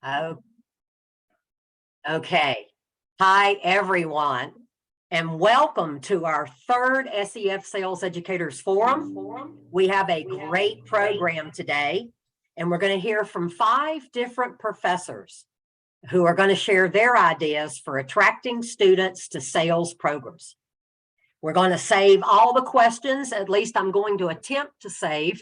Oh, okay. Hi, everyone, and welcome to our third SEF Sales Educators Forum. We have a great program today, and we're going to hear from 5 different professors who are going to share their ideas for attracting students to sales programs. We're going to save all the questions, at least I'm going to attempt to save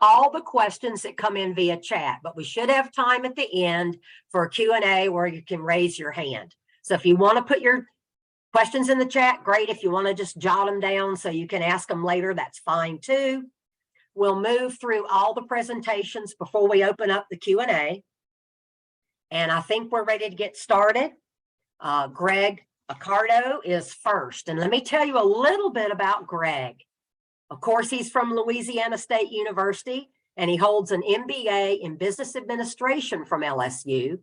all the questions that come in via chat, but we should have time at the end for a Q&A where you can raise your hand. So if you want to put your questions in the chat, great. If you want to just jot them down so you can ask them later, that's fine too. We'll move through all the presentations before we open up the Q&A. And I think we're ready to get started. Greg Accardo is first. And let me tell you a little bit about Greg. Of course, he's from Louisiana State University, and he holds an MBA in Business Administration from LSU.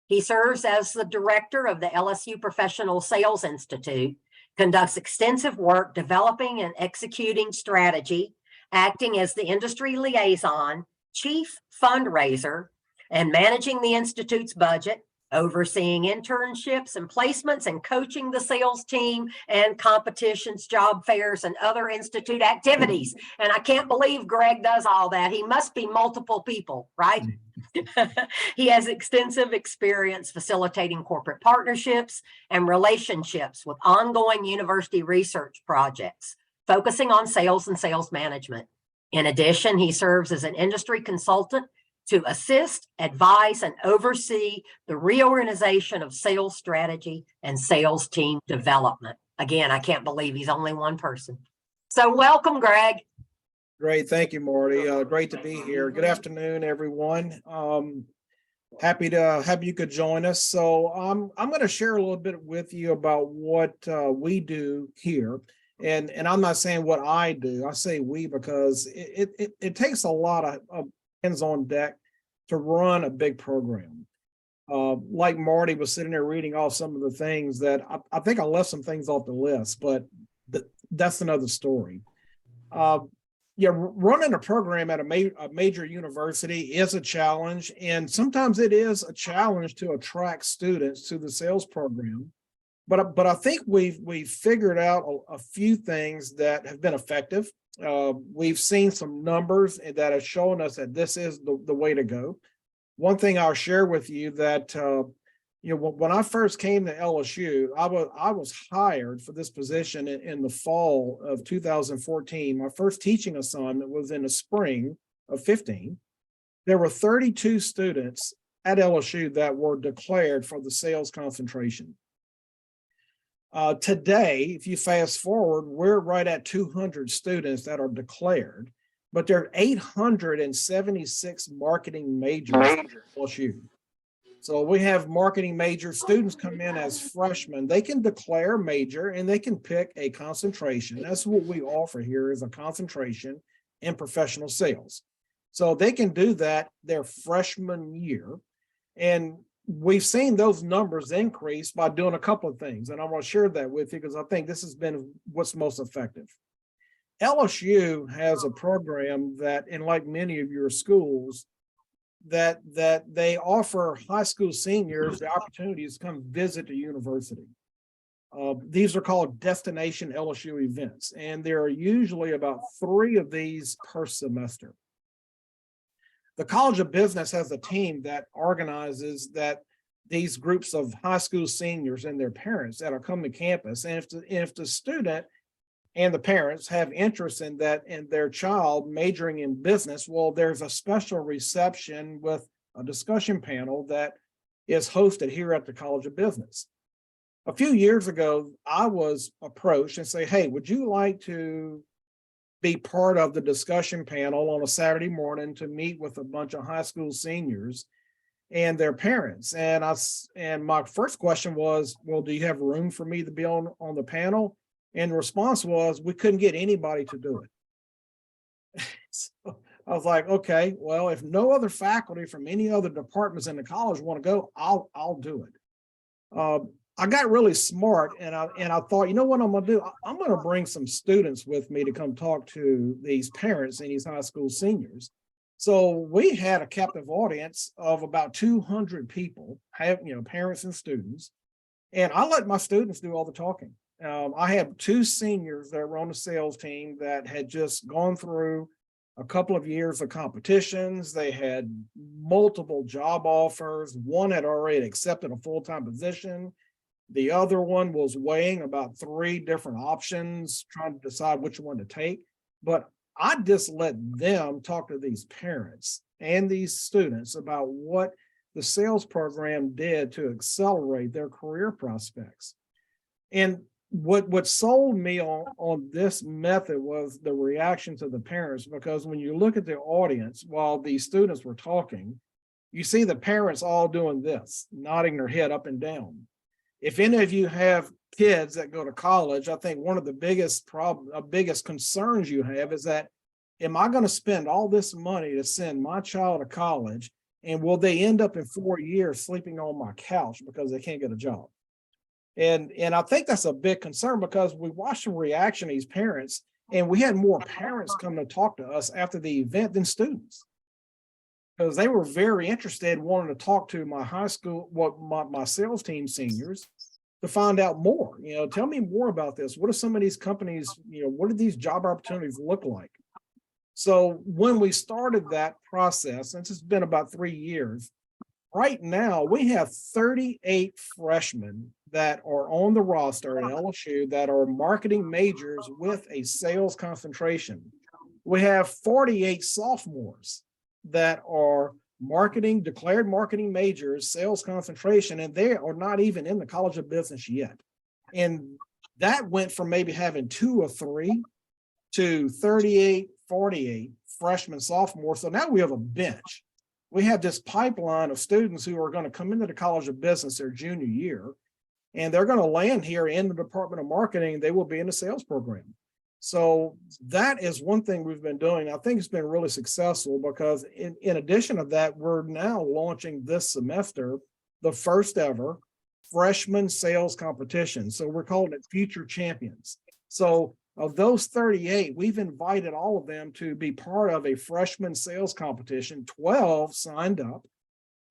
He serves as the director of the LSU Professional Sales Institute, conducts extensive work developing and executing strategy, acting as the industry liaison, chief fundraiser, and managing the Institute's budget, overseeing internships and placements and coaching the sales team and competitions, job fairs, and other Institute activities. And I can't believe Greg does all that. He must be multiple people, right? He has extensive experience facilitating corporate partnerships and relationships with ongoing university research projects, focusing on sales and sales management. In addition, he serves as an industry consultant to assist, advise, and oversee the reorganization of sales strategy and sales team development. Again, I can't believe he's only one person. So welcome, Greg. Great. Thank you, Marty. Great to be here. Good afternoon, everyone. Happy you could join us. So I'm going to share a little bit with you about what we do here. And I'm not saying what I do. I say we because it takes a lot of hands on deck to run a big program. Like Marty was sitting there reading off some of the things that I think I left some things off the list, but that's another story. Yeah, running a program at a major university is a challenge, and sometimes it is a challenge to attract students to the sales program. But I think we've figured out a few things that have been effective. We've seen some numbers that have shown us that this is the way to go. One thing I'll share with you that when I first came to LSU, I was hired for this position in the fall of 2014. My first teaching assignment was in the spring of 15. There were 32 students at LSU that were declared for the sales concentration. Today, if you fast forward, we're right at 200 students that are declared, but there are 876 marketing majors at LSU. So we have marketing major students come in as freshmen. They can declare major and they can pick a concentration. That's what we offer here is a concentration in professional sales. So they can do that their freshman year. And we've seen those numbers increase by doing a couple of things. And I want to share that with you because I think this has been what's most effective. LSU has a program that, and like many of your schools, that they offer high school seniors the opportunities to come visit the university. These are called destination LSU events, and there are usually about 3 of these per semester. The College of Business has a team that organizes these groups of high school seniors and their parents that are coming to campus. And if the student and the parents have interest in that in their child majoring in business, well, there's a special reception with a discussion panel that is hosted here at the College of Business. A few years ago, I was approached and say, hey, would you like to be part of the discussion panel on a Saturday morning to meet with a bunch of high school seniors and their parents? And my first question was, well, do you have room for me to be on the panel? And the response was, we couldn't get anybody to do it. So I was like, okay, well, if no other faculty from any other departments in the college want to go, I'll do it. I got really smart and I thought, you know what I'm going to do? I'm going to bring some students with me to come talk to these parents and these high school seniors. So we had a captive audience of about 200 people, parents and students, and I let my students do all the talking. I had two seniors that were on the sales team that had just gone through a couple of years of competitions. They had multiple job offers. One had already accepted a full-time position. The other one was weighing about 3 different options, trying to decide which one to take. But I just let them talk to these parents and these students about what the sales program did to accelerate their career prospects. And what sold me on this method was the reaction to the parents, because when you look at the audience while these students were talking, you see the parents all doing this, nodding their head up and down. If any of you have kids that go to college, I think one of the biggest concerns you have is that, am I going to spend all this money to send my child to college, and will they end up in 4 years sleeping on my couch because they can't get a job? And I think that's a big concern, because we watched the reaction of these parents, and we had more parents come to talk to us after the event than students, because they were very interested, wanting to talk to my high school, my sales team seniors, to find out more. Tell me more about this. What are some of these companies, what do these job opportunities look like? So when we started that process, since it's been about 3 years, right now we have 38 freshmen that are on the roster at LSU that are marketing majors with a sales concentration. We have 48 sophomores that are declared marketing majors, sales concentration, and they are not even in the College of Business yet. And that went from maybe having 2 or 3 to 38, 48 freshmen, sophomores. So now we have a bench. We have this pipeline of students who are going to come into the College of Business their junior year, and they're going to land here in the Department of Marketing. They will be in the sales program. So that is one thing we've been doing. I think it's been really successful, because in addition to that, we're now launching this semester the first ever freshman sales competition. So we're calling it Future Champions. So of those 38, we've invited all of them to be part of a freshman sales competition. 12 signed up,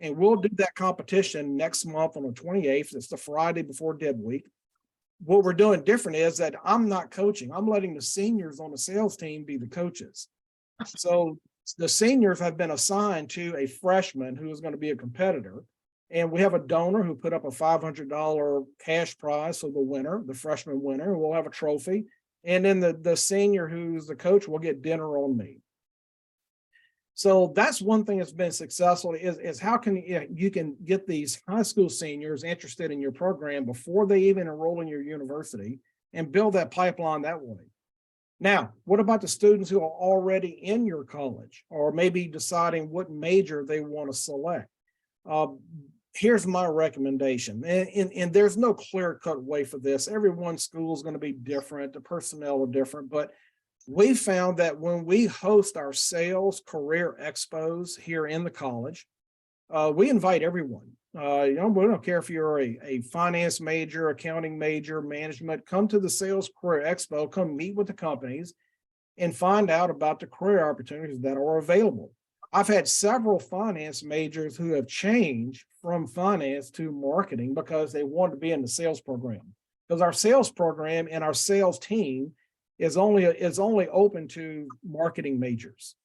and we'll do that competition next month on the 28th. It's the Friday before Dead Week. What we're doing different is that I'm not coaching. I'm letting the seniors on the sales team be the coaches. So the seniors have been assigned to a freshman who is going to be a competitor. And we have a donor who put up a $500 cash prize for the winner, the freshman winner, and we'll have a trophy. And then the senior who's the coach will get dinner on me. So that's one thing that's been successful, is how can you can get these high school seniors interested in your program before they even enroll in your university, and build that pipeline that way. Now, what about the students who are already in your college, or maybe deciding what major they want to select? Here's my recommendation, and there's no clear-cut way for this. Every school is going to be different. The personnel are different, but we found that when we host our sales career expos here in the college, we invite everyone. We don't care if you're a finance major, accounting major, management. Come to the sales career expo, come meet with the companies, and find out about the career opportunities that are available. I've had several finance majors who have changed from finance to marketing because they wanted to be in the sales program. Because our sales program and our sales team is only open to marketing majors.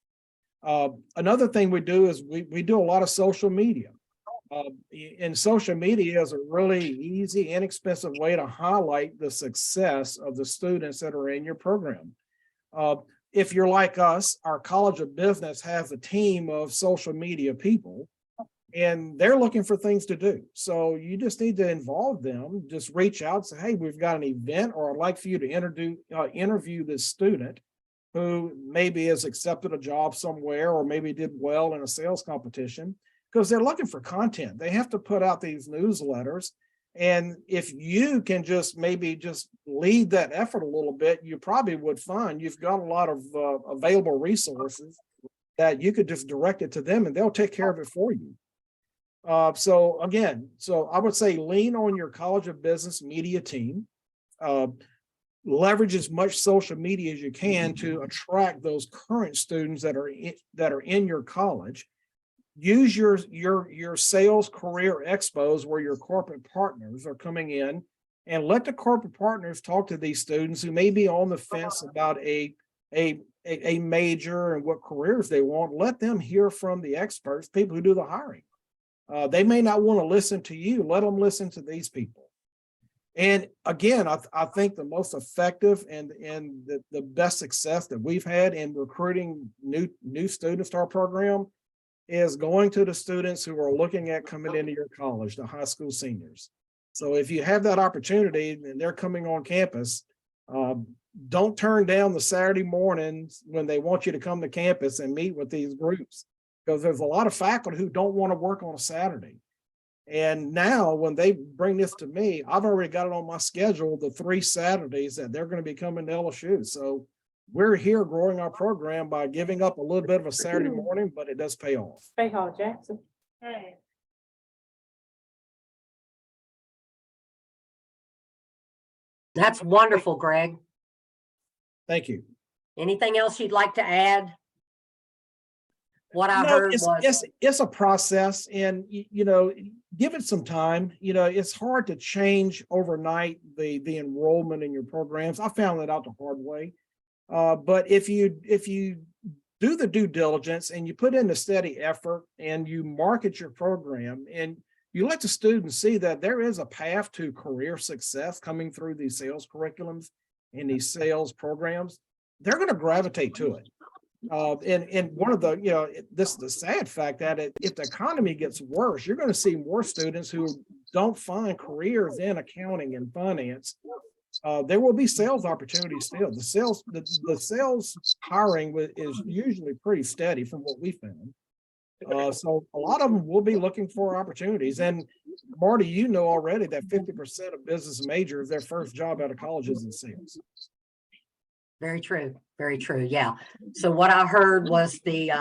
Another thing we do is we do a lot of social media. And social media is a really easy, inexpensive way to highlight the success of the students that are in your program. If you're like us, our College of Business has a team of social media people, and they're looking for things to do. So you just need to involve them. Just reach out, say, hey, we've got an event, or I'd like for you to interview this student who maybe has accepted a job somewhere, or maybe did well in a sales competition, because they're looking for content. They have to put out these newsletters. And if you can maybe just lead that effort a little bit, you probably would find you've got a lot of available resources that you could just direct it to them, and they'll take care of it for you. So I would say lean on your College of Business media team. leverage as much social media as you can to attract those current students that are in your college. Use your sales career expos where your corporate partners are coming in, and let the corporate partners talk to these students who may be on the fence about a major and what careers they want. Let them hear from the experts, people who do the hiring. They may not want to listen to you. Let them listen to these people. And again, I think the most effective and the best success that we've had in recruiting new students to our program is going to the students who are looking at coming into your college, the high school seniors. So if you have that opportunity and they're coming on campus, don't turn down the Saturday mornings when they want you to come to campus and meet with these groups, because there's a lot of faculty who don't want to work on a Saturday. And now when they bring this to me, I've already got it on my schedule, the 3 Saturdays that they're going to be coming to LSU. So we're here growing our program by giving up a little bit of a Saturday morning, but it does pay off. Hall Jackson. Hey. That's wonderful, Greg. Thank you. Anything else you'd like to add? What I heard was it's a process, and give it some time. It's hard to change overnight the enrollment in your programs. I found that out the hard way. But if you do the due diligence and you put in a steady effort and you market your program and you let the students see that there is a path to career success coming through these sales curriculums and these sales programs, they're going to gravitate to it. And one of the, this is the sad fact that if the economy gets worse, you're going to see more students who don't find careers in accounting and finance. There will be sales opportunities still. The sales hiring is usually pretty steady from what we found. So a lot of them will be looking for opportunities. And Marty, already that 50% of business majors, their first job out of college is in sales. very true. Very true. Yeah. So what I heard was the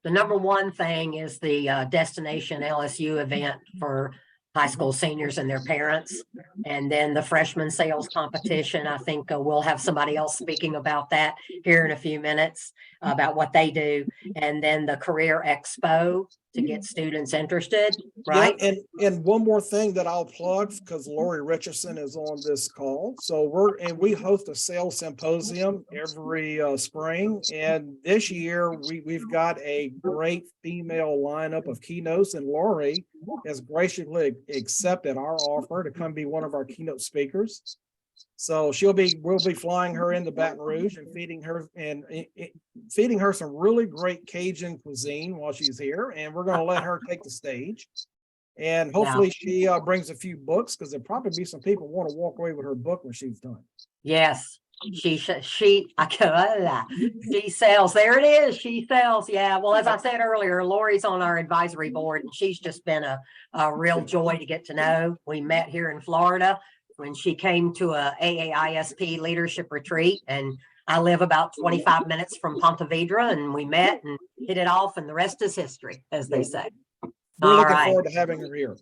number one thing is the Destination LSU event for high school seniors and their parents. And then the freshman sales competition. I think we'll have somebody else speaking about that here in a few minutes about what they do. And then the career expo to get students interested, right? Yeah, and one more thing that I'll plug, because Lori Richardson is on this call. So we host a sales symposium every spring. And this year we've got a great female lineup of keynotes, and Lori has graciously accepted our offer to come be one of our keynote speakers. So we'll be flying her into Baton Rouge and feeding her some really great Cajun cuisine while she's here. And we're going to let her take the stage. And hopefully she brings a few books, because there'll probably be some people who want to walk away with her book when she's done. Yes. She sells. There it is. She sells. Yeah. Well, as I said earlier, Lori's on our advisory board, and she's just been a real joy to get to know. We met here in Florida when she came to a AAISP leadership retreat, and I live about 25 minutes from Ponte Vedra, and we met and hit it off, and the rest is history, as they say. We're looking forward to having her here.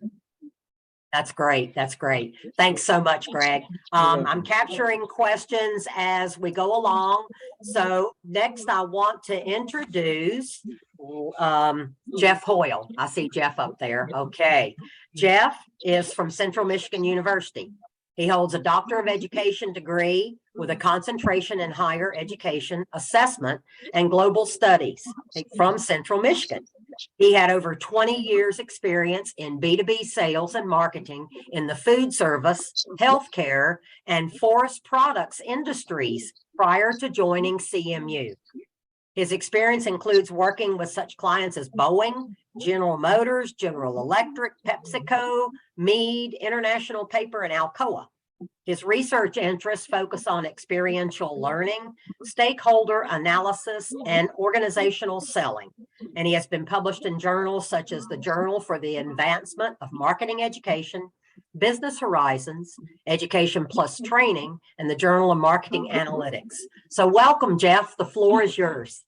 That's great. That's great. Thanks so much, Greg. I'm capturing questions as we go along. So next I want to introduce Jeff Hoyle. I see Jeff up there. Okay. Jeff is from Central Michigan University. He holds a Doctor of Education degree with a concentration in higher education assessment and global studies from Central Michigan. He had over 20 years experience in B2B sales and marketing in the food service, healthcare, and forest products industries prior to joining CMU. His experience includes working with such clients as Boeing, General Motors, General Electric, PepsiCo, Mead, International Paper, and Alcoa. His research interests focus on experiential learning, stakeholder analysis, and organizational selling. And he has been published in journals such as the Journal for the Advancement of Marketing Education, Business Horizons, Education Plus Training, and the Journal of Marketing Analytics. So welcome, Jeff. The floor is yours.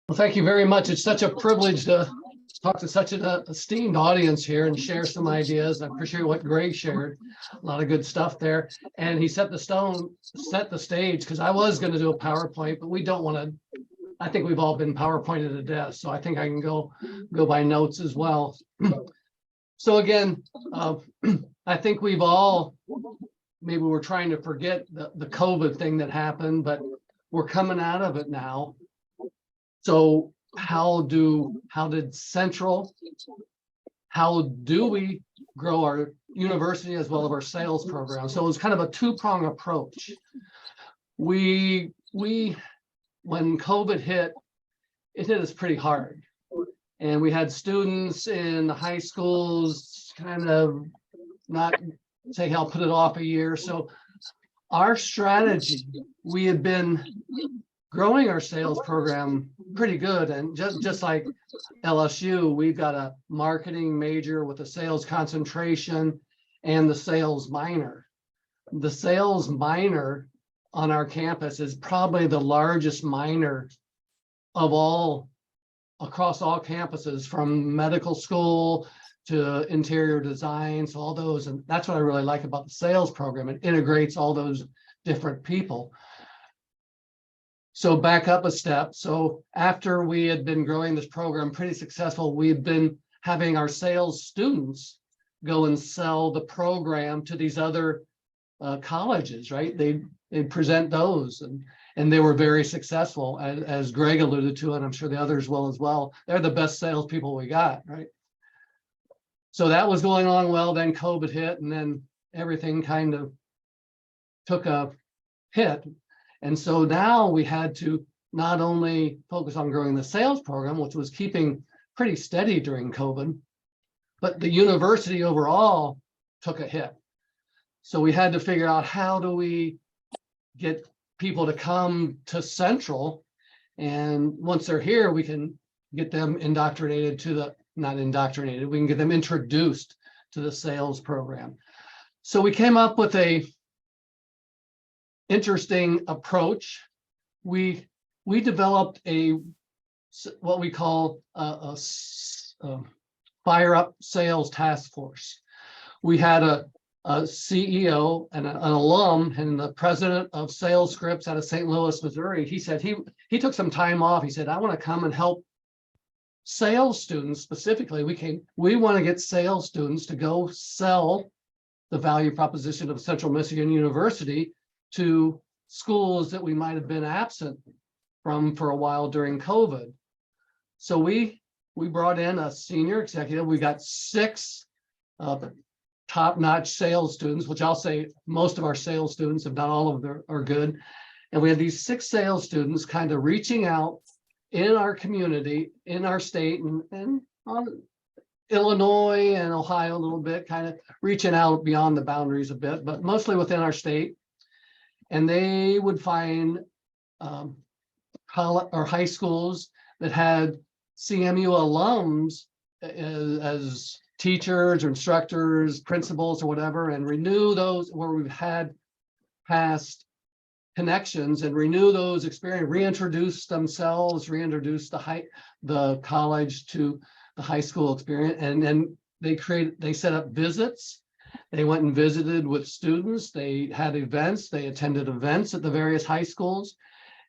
Well, thank you very much. It's such a privilege to talk to such an esteemed audience here and share some ideas. I appreciate what Greg shared. A lot of good stuff there. And he set the stage, because I was going to do a PowerPoint, but we don't want to. I think we've all been PowerPointed to death, so I think I can go by notes as well. So again, I think we've all, maybe we're trying to forget the COVID thing that happened, but we're coming out of it now. So how do we grow our university as well as our sales program? So it was kind of a two-prong approach. When COVID hit, it hit us pretty hard. And we had students in the high schools kind of not say, I'll put it off a year. So our strategy, we had been growing our sales program pretty good. And just like LSU, we've got a marketing major with a sales concentration and the sales minor. The sales minor on our campus is probably the largest minor of all across all campuses, from medical school to interior design, so all those. And that's what I really like about the sales program. It integrates all those different people. So back up a step. So after we had been growing this program pretty successful, we've been having our sales students go and sell the program to these other colleges, right? They present those, and they were very successful, as Greg alluded to, and I'm sure the others will as well. They're the best salespeople we got, right? So that was going on well. Then COVID hit, and then everything kind of took a hit. And so now we had to not only focus on growing the sales program, which was keeping pretty steady during COVID, but the university overall took a hit. So we had to figure out, how do we get people to come to Central? And once they're here, we can get them indoctrinated not indoctrinated, we can get them introduced to the sales program. So we came up with a interesting approach. We developed what we call a fire up sales task force. We had a CEO and an alum and the president of Sales Scripts out of St. Louis, Missouri. He said he took some time off. He said, I want to come and help sales students specifically. We want to get sales students to go sell the value proposition of Central Michigan University to schools that we might have been absent from for a while during COVID. So we brought in a senior executive. We got 6 top-notch sales students, which I'll say most of our sales students, if not all of them, are good. And we had these 6 sales students kind of reaching out in our community, in our state, and on Illinois and Ohio a little bit, kind of reaching out beyond the boundaries a bit, but mostly within our state. And they would find college or high schools that had CMU alums as teachers or instructors, principals or whatever, and renew those where we've had past connections, and renew those experience, reintroduce themselves, reintroduce the college to the high school experience. And then they set up visits. They went and visited with students. They had events. They attended events at the various high schools.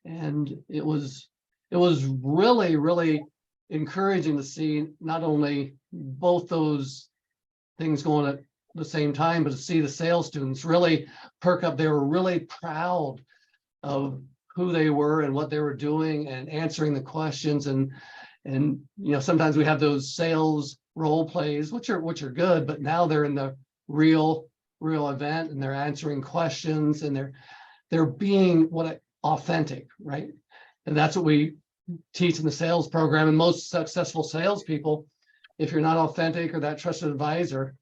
And it was really, really encouraging to see not only both those things going at the same time, but to see the sales students really perk up. They were really proud of who they were and what they were doing and answering the questions. And sometimes we have those sales role plays, which are good, but now they're in the real event, and they're answering questions, and they're being authentic, right? And that's what we teach in the sales program. And most successful salespeople, if you're not authentic or that trusted advisor,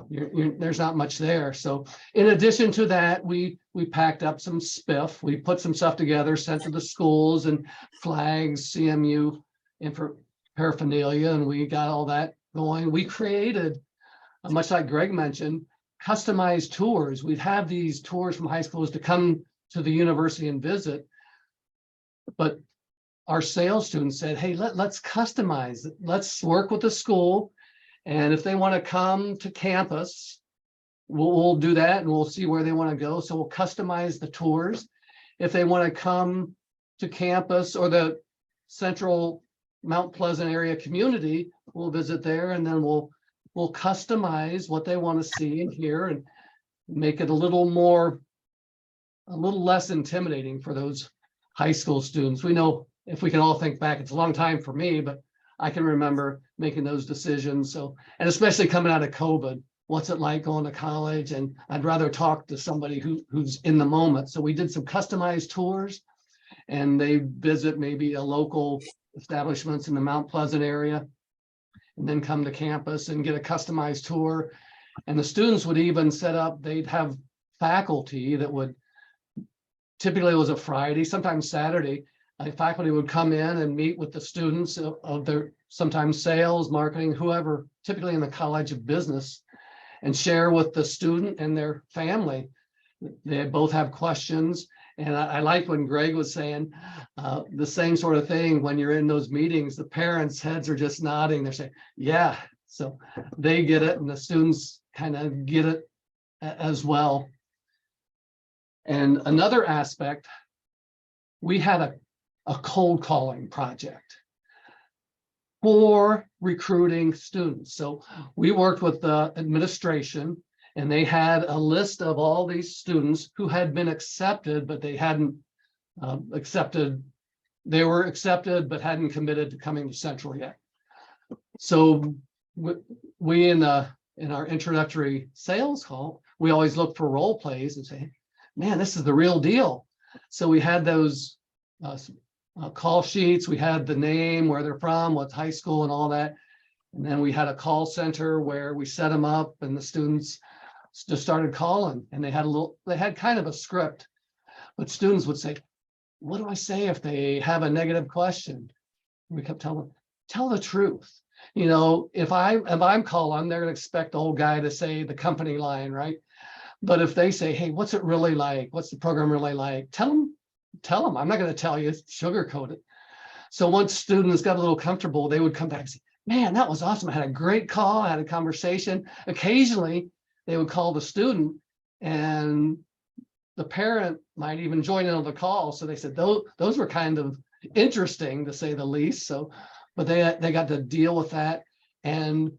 there's not much there. So in addition to that, we packed up some spiff. We put some stuff together, sent to the schools, and flags, CMU paraphernalia, and we got all that going. We created, much like Greg mentioned, customized tours. We'd have these tours from high schools to come to the university and visit, but our sales students said, hey, let's customize it. Let's work with the school. And if they want to come to campus, we'll do that, and we'll see where they want to go. So we'll customize the tours. If they want to come to campus or the central Mount Pleasant area community, we'll visit there, and then we'll customize what they want to see and hear and make it a little less intimidating for those high school students. We know, if we can all think back, it's a long time for me, but I can remember making those decisions. So, and especially coming out of COVID, what's it like going to college? And I'd rather talk to somebody who's in the moment. So we did some customized tours, and they visit maybe a local establishments in the Mount Pleasant area, and then come to campus and get a customized tour. And the students would even set up, they'd have faculty that would, typically it was a Friday, sometimes Saturday, faculty would come in and meet with the students of their, sometimes sales, marketing, whoever, typically in the College of Business, and share with the student and their family. They both have questions. And I like when Greg was saying the same sort of thing. When you're in those meetings, the parents' heads are just nodding. They're saying, yeah. So they get it, and the students kind of get it as well. And another aspect, we had a cold calling project for recruiting students. So we worked with the administration, and they had a list of all these students who had been accepted, but they hadn't accepted. They were accepted, but hadn't committed to coming to Central yet. So we in our introductory sales call, we always look for role plays and say, man, this is the real deal. So we had those call sheets. We had the name, where they're from, what high school, and all that. And then we had a call center where we set them up, and the students just started calling, and they had kind of a script, but students would say, what do I say if they have a negative question? We kept telling them, tell the truth. You know, if I'm calling, they're gonna expect the old guy to say the company line, right? But if they say, hey, what's it really like? What's the program really like? Tell them. I'm not going to tell you, sugarcoat it. So once students got a little comfortable, they would come back and say, man, that was awesome. I had a great call. I had a conversation. Occasionally, they would call the student, and the parent might even join in on the call. So they said those were kind of interesting, to say the least. So, but they got to deal with that. And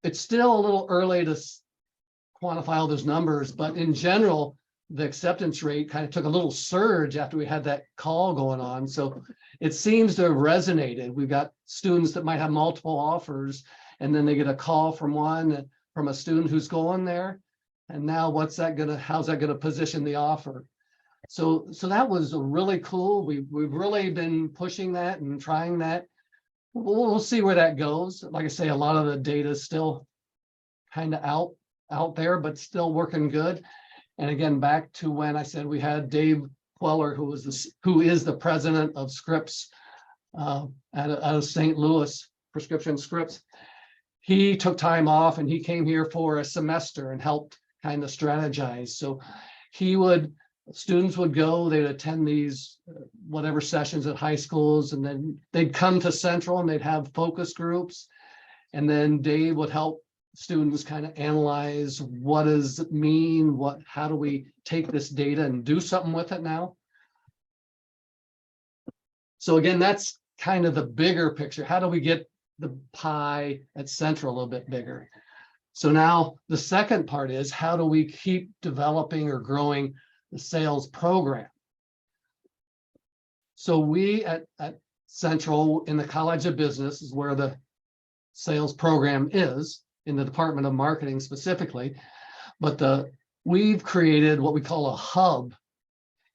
it's still a little early to quantify all those numbers, but in general, the acceptance rate kind of took a little surge after we had that call going on. So it seems to have resonated. We've got students that might have multiple offers, and then they get a call from a student who's going there. And now how's that gonna position the offer? So that was really cool. We've really been pushing that and trying that. We'll see where that goes. Like I say, a lot of the data is still kind of out there, but still working good. And again, back to when I said we had Dave Queller, who is the president of Scripps out of St. Louis, Prescription Scripts. He took time off, and he came here for a semester and helped kind of strategize. So students would go, they'd attend these whatever sessions at high schools, and then they'd come to Central and they'd have focus groups. And then Dave would help students kind of analyze, what does it mean? How do we take this data and do something with it now? So again, that's kind of the bigger picture. How do we get the pie at Central a little bit bigger? So now the second part is, how do we keep developing or growing the sales program? So we at Central, in the College of Business, is where the sales program is, in the Department of Marketing specifically, but we've created what we call a hub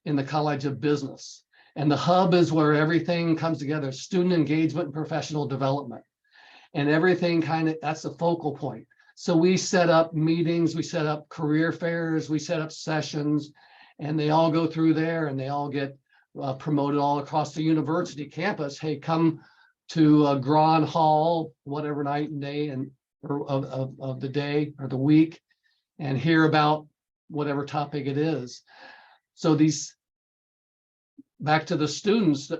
in the College of Business. And the hub is where everything comes together: student engagement and professional development. And everything that's the focal point. So we set up meetings, we set up career fairs, we set up sessions, and they all go through there, and they all get promoted all across the university campus. Hey, come to Grand Hall, whatever night and day of the day or the week, and hear about whatever topic it is. So back to the students,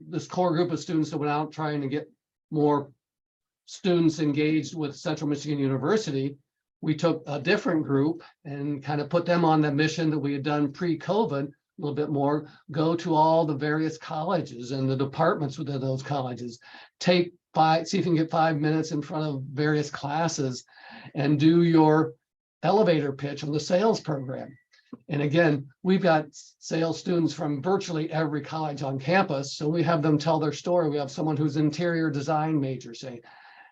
this core group of students that went out trying to get more students engaged with Central Michigan University, we took a different group and kind of put them on the mission that we had done pre-COVID, a little bit more, go to all the various colleges and the departments within those colleges, see if you can get 5 minutes in front of various classes and do your elevator pitch on the sales program. And again, we've got sales students from virtually every college on campus. So we have them tell their story. We have someone who's interior design major say,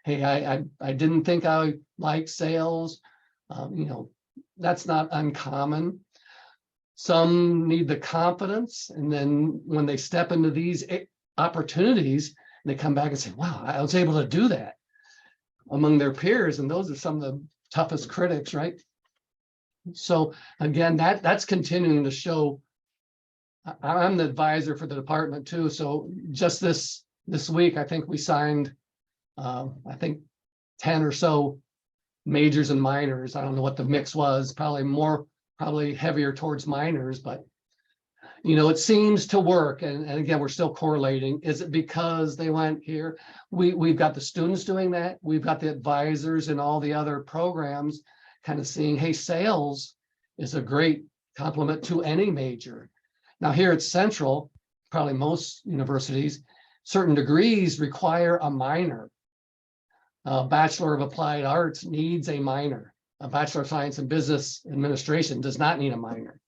hey, I didn't think I liked sales. That's not uncommon. Some need the confidence. And then when they step into these opportunities, they come back and say, wow, I was able to do that among their peers. And those are some of the toughest critics, right? So again, that's continuing to show. I'm the advisor for the department too. So just this week, I think we signed, 10 or so majors and minors. I don't know what the mix was, probably heavier towards minors, but it seems to work. And again, we're still correlating. Is it because they went here? We've got the students doing that. We've got the advisors and all the other programs kind of seeing, hey, sales is a great complement to any major. Now here at Central, probably most universities, certain degrees require a minor. A Bachelor of Applied Arts needs a minor. A Bachelor of Science in Business Administration does not need a minor.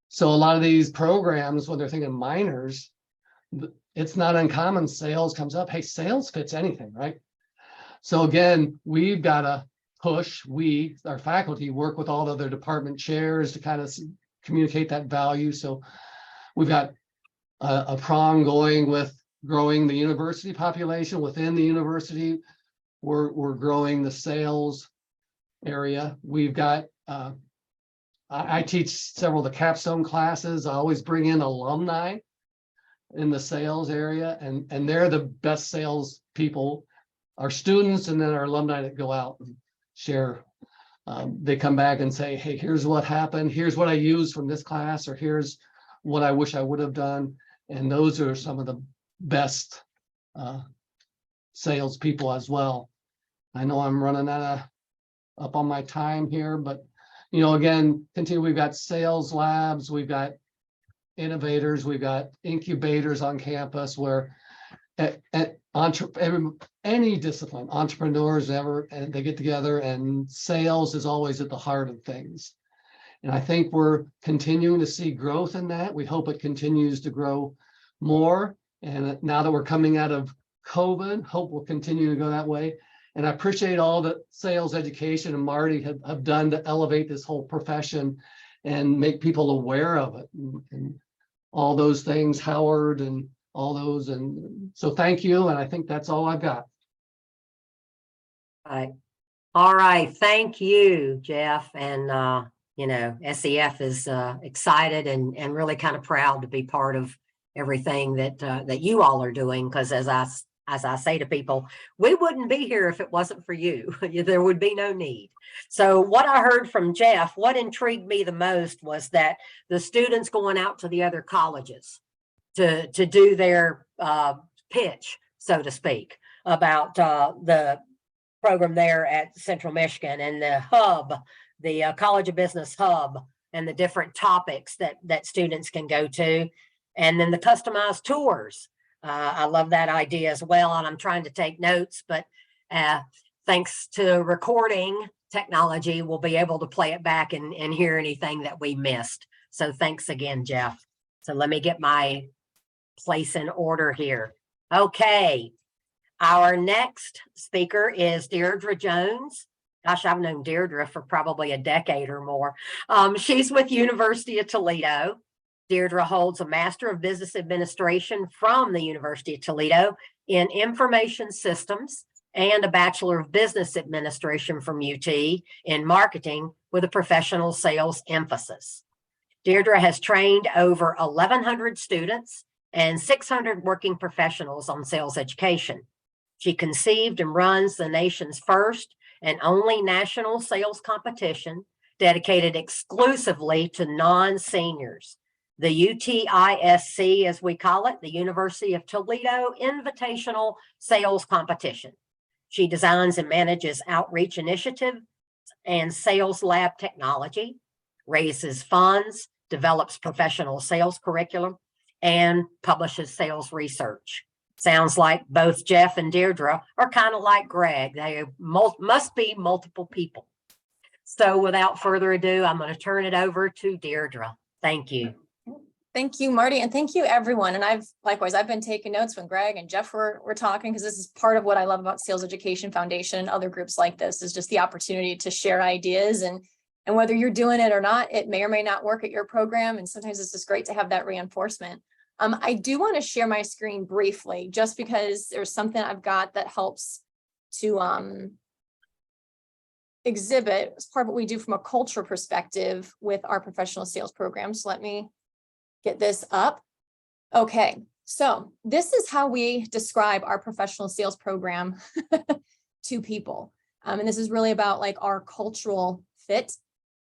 So a lot of these programs, when they're thinking minors, it's not uncommon. Sales comes up. Hey, sales fits anything, right? So again, we've got to push. Our faculty, work with all the other department chairs to kind of communicate that value. So we've got a prong going with growing the university population within the university. We're growing the sales area. We've got, I teach several of the capstone classes. I always bring in alumni in the sales area, and they're the best sales people, our students, and then our alumni that go out and share. They come back and say, hey, here's what happened. Here's what I used from this class, or here's what I wish I would have done. And those are some of the best sales people as well. I know I'm running up on my time here, but again, continue. We've got sales labs, we've got innovators, we've got incubators on campus where any discipline, entrepreneurs and they get together, and sales is always at the heart of things. And I think we're continuing to see growth in that. We hope it continues to grow more. And now that we're coming out of COVID, hope we'll continue to go that way. And I appreciate all the sales education and Marty have done to elevate this whole profession and make people aware of it and all those things, Howard and all those. And so thank you. And I think that's all I've got. All right. Thank you, Jeff. And, SEF is excited and really kind of proud to be part of everything that you all are doing. Because as I say to people, we wouldn't be here if it wasn't for you. There would be no need. So what I heard from Jeff, what intrigued me the most was that the students going out to the other colleges to do their pitch, so to speak, about the program there at Central Michigan and the hub, the College of Business hub, and the different topics that students can go to, and then the customized tours. I love that idea as well, and I'm trying to take notes, but thanks to recording technology, we'll be able to play it back and hear anything that we missed. So thanks again, Jeff. So let me get my place in order here. Okay, our next speaker is Deirdre Jones. Gosh, I've known Deirdre for probably a decade or more. She's with University of Toledo. Deirdre holds a Master of Business Administration from the University of Toledo in Information Systems and a Bachelor of Business Administration from UT in Marketing with a professional sales emphasis. Deirdre has trained over 1,100 students and 600 working professionals on sales education. She conceived and runs the nation's first and only national sales competition dedicated exclusively to non-seniors. the UTISC, as we call it, the University of Toledo Invitational Sales Competition. She designs and manages outreach initiatives and sales lab technology, raises funds, develops professional sales curriculum, and publishes sales research. Sounds like both Jeff and Deirdre are kind of like Greg. They must be multiple people. So without further ado, I'm going to turn it over to Deirdre. Thank you. Thank you, Marty, and thank you, everyone. And I've been taking notes when Greg and Jeff were talking, because this is part of what I love about Sales Education Foundation and other groups like this, is just the opportunity to share ideas. And whether you're doing it or not, it may or may not work at your program. And sometimes it's just great to have that reinforcement. I do want to share my screen briefly, just because there's something I've got that helps to exhibit as part of what we do from a culture perspective with our professional sales programs. So let me get this up. Okay, so this is how we describe our professional sales program to people. And this is really about like our cultural fit.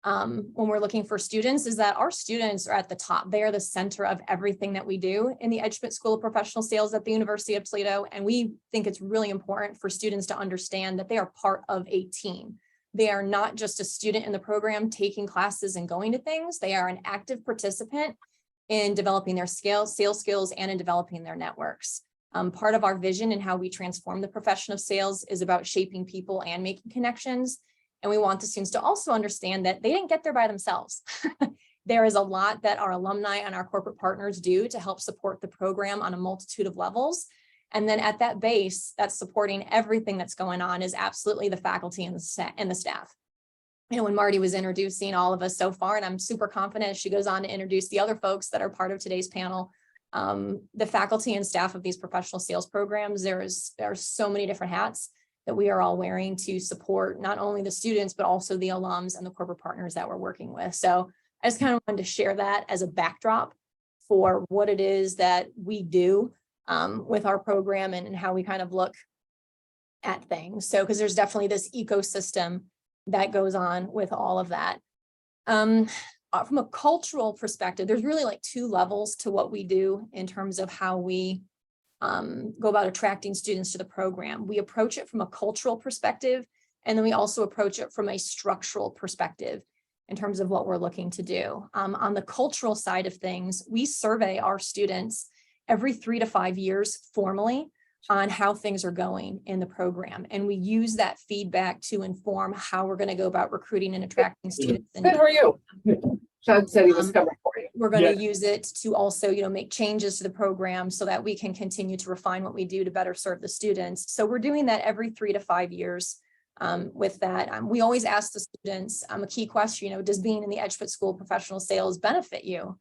When we're looking for students, is that our students are at the top. They are the center of everything that we do in the Edge Schmidt School of Professional Sales at the University of Toledo. And we think it's really important for students to understand that they are part of a team. They are not just a student in the program taking classes and going to things. They are an active participant in developing their sales skills and in developing their networks. Part of our vision and how we transform the profession of sales is about shaping people and making connections. And we want the students to also understand that they didn't get there by themselves. There is a lot that our alumni and our corporate partners do to help support the program on a multitude of levels. And then at that base, that's supporting everything that's going on, is absolutely the faculty and the staff. You know, when Marty was introducing all of us so far, and I'm super confident as she goes on to introduce the other folks that are part of today's panel, the faculty and staff of these professional sales programs, there are so many different hats that we are all wearing to support not only the students, but also the alums and the corporate partners that we're working with. So I just kind of wanted to share that as a backdrop for what it is that we do with our program and how we kind of look at things. So, because there's definitely this ecosystem that goes on with all of that. From a cultural perspective, there's really like two levels to what we do in terms of how we go about attracting students to the program. We approach it from a cultural perspective, and then we also approach it from a structural perspective in terms of what we're looking to do. On the cultural side of things, we survey our students every 3 to 5 years formally on how things are going in the program. And we use that feedback to inform how we're going to go about recruiting and attracting students. Good, how are you? Sean said he was coming for you. We're going to use it to also, make changes to the program so that we can continue to refine what we do to better serve the students. So we're doing that every 3 to 5 years. With that, we always ask the students a key question, does being in the Edge Schmidt School of Professional Sales benefit you?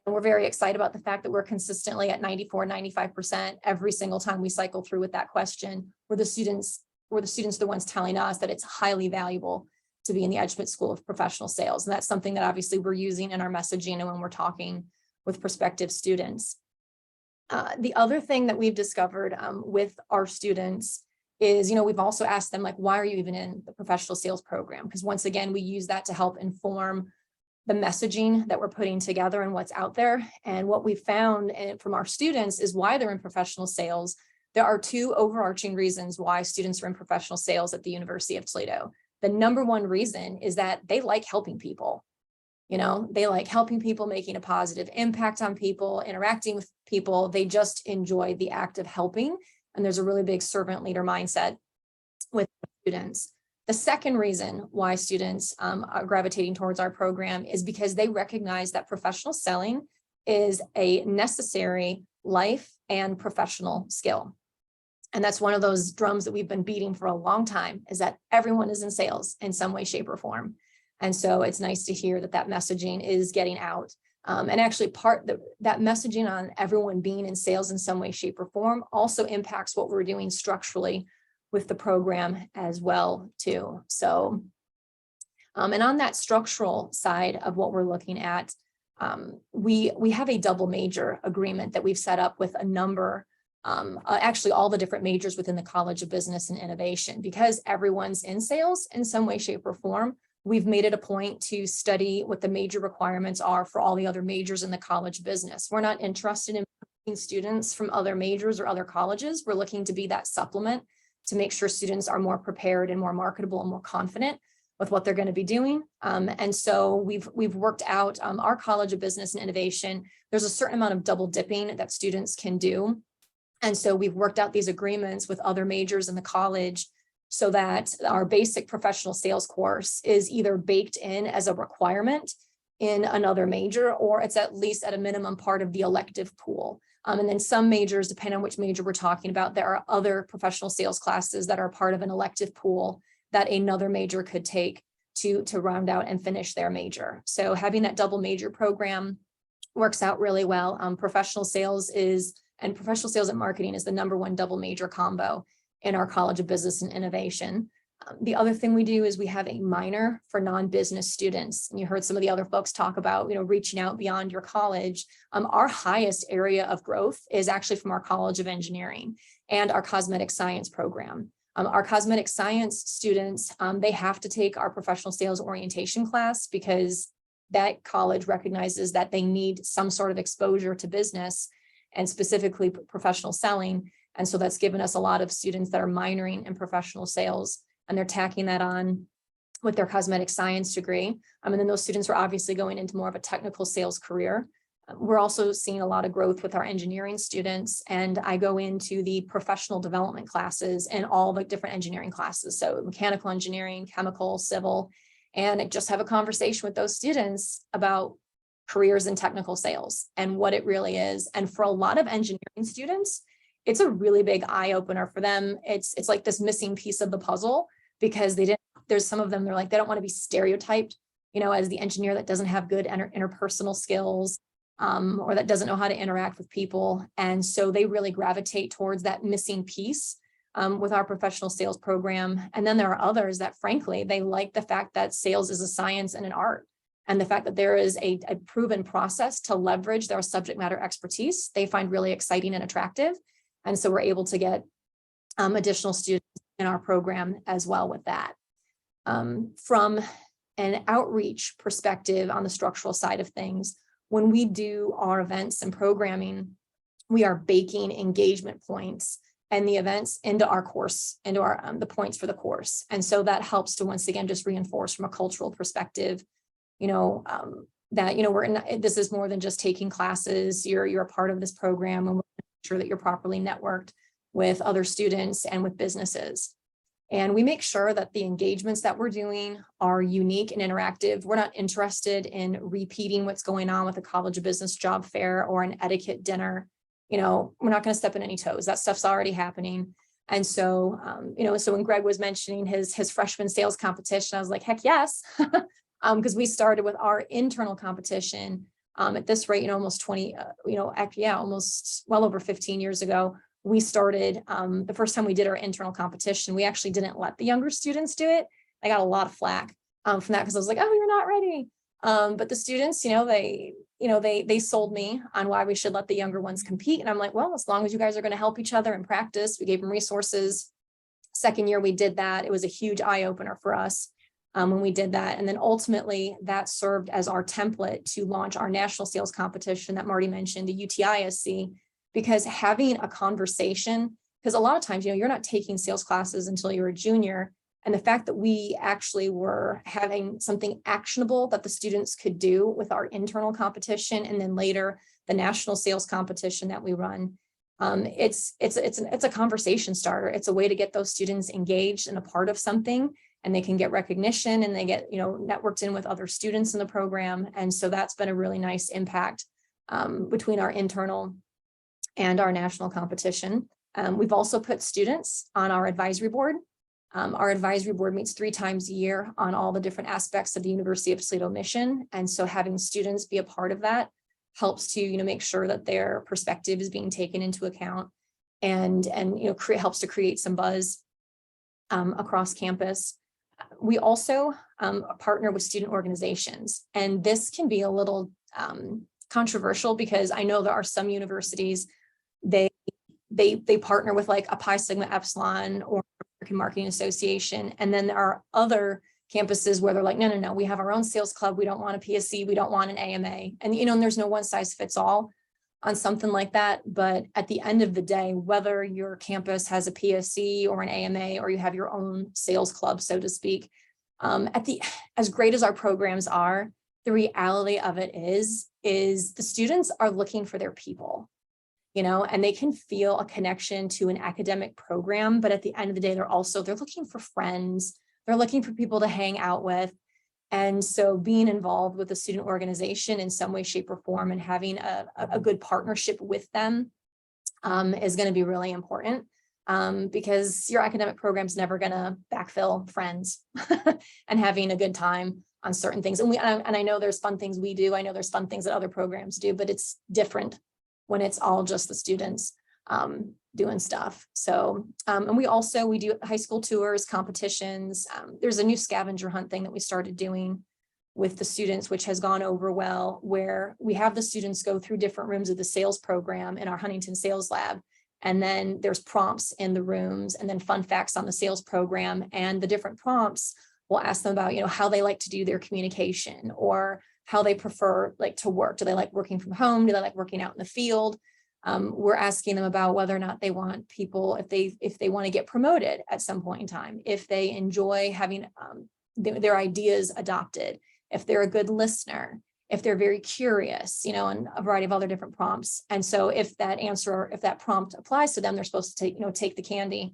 And we're very excited about the fact that we're consistently at 94, 95% every single time we cycle through with that question, where the students are the ones telling us that it's highly valuable to be in the Edge Schmidt School of Professional Sales. And that's something that obviously we're using in our messaging and when we're talking with prospective students. The other thing that we've discovered with our students is, we've also asked them, like, why are you even in the professional sales program? Because once again, we use that to help inform the messaging that we're putting together and what's out there. And what we found from our students is why they're in professional sales. There are two overarching reasons why students are in professional sales at the University of Toledo. The number one reason is that they like helping people. They like helping people, making a positive impact on people, interacting with people. They just enjoy the act of helping. And there's a really big servant leader mindset with students. The second reason why students are gravitating towards our program is because they recognize that professional selling is a necessary life and professional skill. And that's one of those drums that we've been beating for a long time, is that everyone is in sales in some way, shape, or form. And so it's nice to hear that messaging is getting out. And actually that messaging on everyone being in sales in some way, shape, or form also impacts what we're doing structurally with the program as well too. So, and on that structural side of what we're looking at, we have a double major agreement that we've set up with a number, actually all the different majors within the College of Business and Innovation, because everyone's in sales in some way, shape, or form. we've made it a point to study what the major requirements are for all the other majors in the college business. We're not interested in students from other majors or other colleges. We're looking to be that supplement to make sure students are more prepared and more marketable and more confident with what they're going to be doing. And so we've worked out our College of Business and Innovation. There's a certain amount of double dipping that students can do. And so we've worked out these agreements with other majors in the college so that our basic professional sales course is either baked in as a requirement in another major, or it's at least at a minimum part of the elective pool. And then some majors, depending on which major we're talking about, there are other professional sales classes that are part of an elective pool that another major could take to round out and finish their major. So having that double major program works out really well. Professional sales and marketing is the #1 double major combo in our College of Business and Innovation. The other thing we do is we have a minor for non-business students. And you heard some of the other folks talk about, reaching out beyond your college. Our highest area of growth is actually from our College of Engineering and our cosmetic science program. Our cosmetic science students, they have to take our professional sales orientation class because that college recognizes that they need some sort of exposure to business and specifically professional selling. And so that's given us a lot of students that are minoring in professional sales, and they're tacking that on with their cosmetic science degree. And then those students are obviously going into more of a technical sales career. We're also seeing a lot of growth with our engineering students, and I go into the professional development classes and all the different engineering classes. So mechanical engineering, chemical, civil, and I just have a conversation with those students about careers in technical sales and what it really is. And for a lot of engineering students, it's a really big eye opener for them. It's like this missing piece of the puzzle because there's some of them, they're like, they don't want to be stereotyped, as the engineer that doesn't have good interpersonal skills, or that doesn't know how to interact with people. And so they really gravitate towards that missing piece with our professional sales program. And then there are others that frankly, they like the fact that sales is a science and an art. And the fact that there is a proven process to leverage their subject matter expertise, they find really exciting and attractive. And so we're able to get additional students in our program as well with that. From an outreach perspective on the structural side of things, when we do our events and programming, we are baking engagement points and the events into our course, into our the points for the course. And so that helps to once again just reinforce from a cultural perspective, that this is more than just taking classes. You're a part of this program, and we're sure that you're properly networked with other students and with businesses. And we make sure that the engagements that we're doing are unique and interactive. We're not interested in repeating what's going on with a College of Business job fair or an etiquette dinner. We're not going to step on any toes. That stuff's already happening. And so, so when Greg was mentioning his freshman sales competition, I was like, heck yes, because we started with our internal competition at this rate, almost 20, almost well over 15 years ago. We started the first time we did our internal competition, we actually didn't let the younger students do it. I got a lot of flack from that because I was like, oh, you're not ready. But the students, they sold me on why we should let the younger ones compete. And I'm like, well, as long as you guys are going to help each other and practice, we gave them resources. Second year we did that. It was a huge eye opener for us when we did that. And then ultimately that served as our template to launch our national sales competition that Marty mentioned, the UTISC. Because having a conversation, because a lot of times, you're not taking sales classes until you're a junior. And the fact that we actually were having something actionable that the students could do with our internal competition, and then later the national sales competition that we run, it's a conversation starter. It's a way to get those students engaged and a part of something, and they can get recognition and they get, networked in with other students in the program. And so that's been a really nice impact between our internal and our national competition. We've also put students on our advisory board. Our advisory board meets 3 times a year on all the different aspects of the University of Toledo mission. And so having students be a part of that helps to, make sure that their perspective is being taken into account and helps to create some buzz across campus. We also partner with student organizations, and this can be a little controversial because I know there are some universities they partner with like a Pi Sigma Epsilon or American Marketing Association. And then there are other campuses where they're like, no, no, no, we have our own sales club. We don't want a PSC. We don't want an AMA. And, and there's no one size fits all on something like that. But at the end of the day, whether your campus has a PSC or an AMA, or you have your own sales club, so to speak, as great as our programs are, the reality of it is the students are looking for their people, and they can feel a connection to an academic program. But at the end of the day, they're looking for friends. They're looking for people to hang out with. And so being involved with the student organization in some way, shape, or form, and having a good partnership with them is going to be really important, because your academic program is never going to backfill friends and having a good time on certain things. And I know there's fun things we do. I know there's fun things that other programs do, but it's different when it's all just the students doing stuff. So, and we do high school tours, competitions. There's a new scavenger hunt thing that we started doing with the students, which has gone over well, where we have the students go through different rooms of the sales program in our Huntington Sales Lab. And then there's prompts in the rooms, and then fun facts on the sales program. And the different prompts will ask them about, how they like to do their communication, or how they prefer to work. Do they like working from home? Do they like working out in the field? We're asking them about whether or not they want people, if they want to get promoted at some point in time, if they enjoy having their ideas adopted, if they're a good listener, if they're very curious, and a variety of other different prompts. And so if that prompt applies to them, they're supposed to take the candy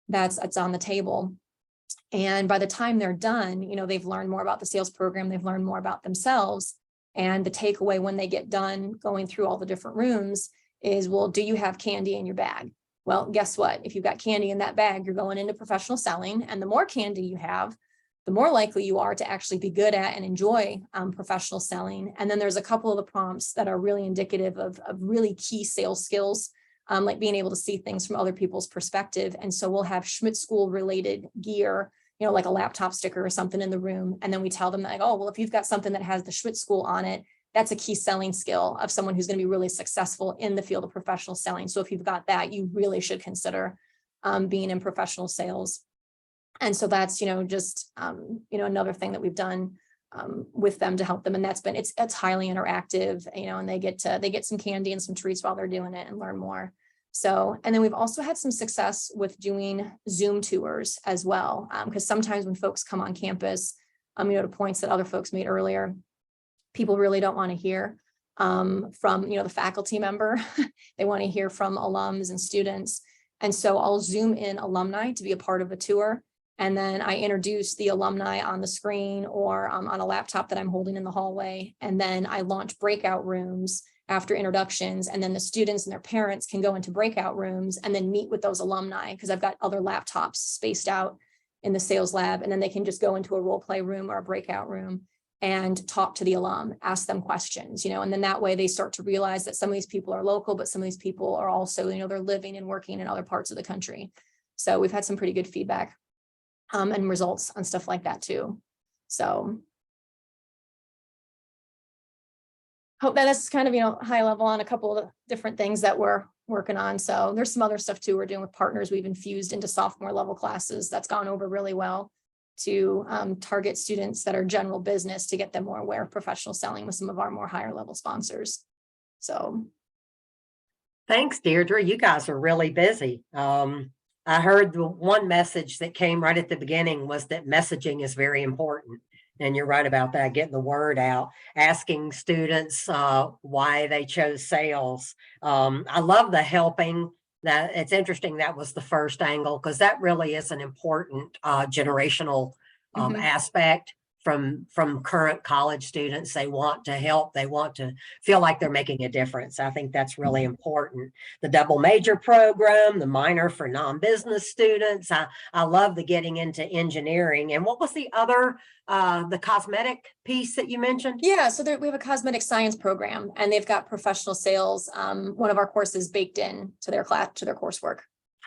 that's on the table. And by the time they're done, they've learned more about the sales program, they've learned more about themselves. And the takeaway when they get done going through all the different rooms is, well, do you have candy in your bag? Well, guess what? If you've got candy in that bag, you're going into professional selling. And the more candy you have, the more likely you are to actually be good at and enjoy professional selling. And then there's a couple of the prompts that are really indicative of really key sales skills, like being able to see things from other people's perspective. And so we'll have Schmidt School related gear, like a laptop sticker or something in the room. And then we tell them that, oh, well, if you've got something that has the Schmidt School on it, that's a key selling skill of someone who's going to be really successful in the field of professional selling. So if you've got that, you really should consider being in professional sales. And so that's, just, another thing that we've done with them to help them. And it's highly interactive, and they get some candy and some treats while they're doing it and learn more. So, and then we've also had some success with doing Zoom tours as well. Because sometimes when folks come on campus, to points that other folks made earlier, people really don't want to hear from, the faculty member. They want to hear from alums and students. And so I'll Zoom in alumni to be a part of a tour. And then I introduce the alumni on the screen or on a laptop that I'm holding in the hallway. And then I launch breakout rooms after introductions. And then the students and their parents can go into breakout rooms and then meet with those alumni, because I've got other laptops spaced out in the sales lab. And then they can just go into a role play room or a breakout room and talk to the alum, ask them questions, and then that way they start to realize that some of these people are local, but some of these people are also, they're living and working in other parts of the country. So we've had some pretty good feedback and results on stuff like that too. So hope that is kind of, high level on a couple of different things that we're working on. So there's some other stuff too we're doing with partners we've infused into sophomore level classes that's gone over really well to target students that are general business to get them more aware of professional selling with some of our more higher level sponsors. So. Thanks, Deirdre. You guys are really busy. I heard the one message that came right at the beginning was that messaging is very important. And you're right about that, getting the word out, asking students why they chose sales. I love the helping. That it's interesting that was the first angle, because that really is an important generational aspect from current college students. They want to help. They want to feel like they're making a difference. I think that's really important. The double major program, the minor for non-business students. I love the getting into engineering. And what was the other, the cosmetic piece that you mentioned? Yeah, so we have a cosmetic science program, and they've got professional sales. One of our courses baked in to their coursework.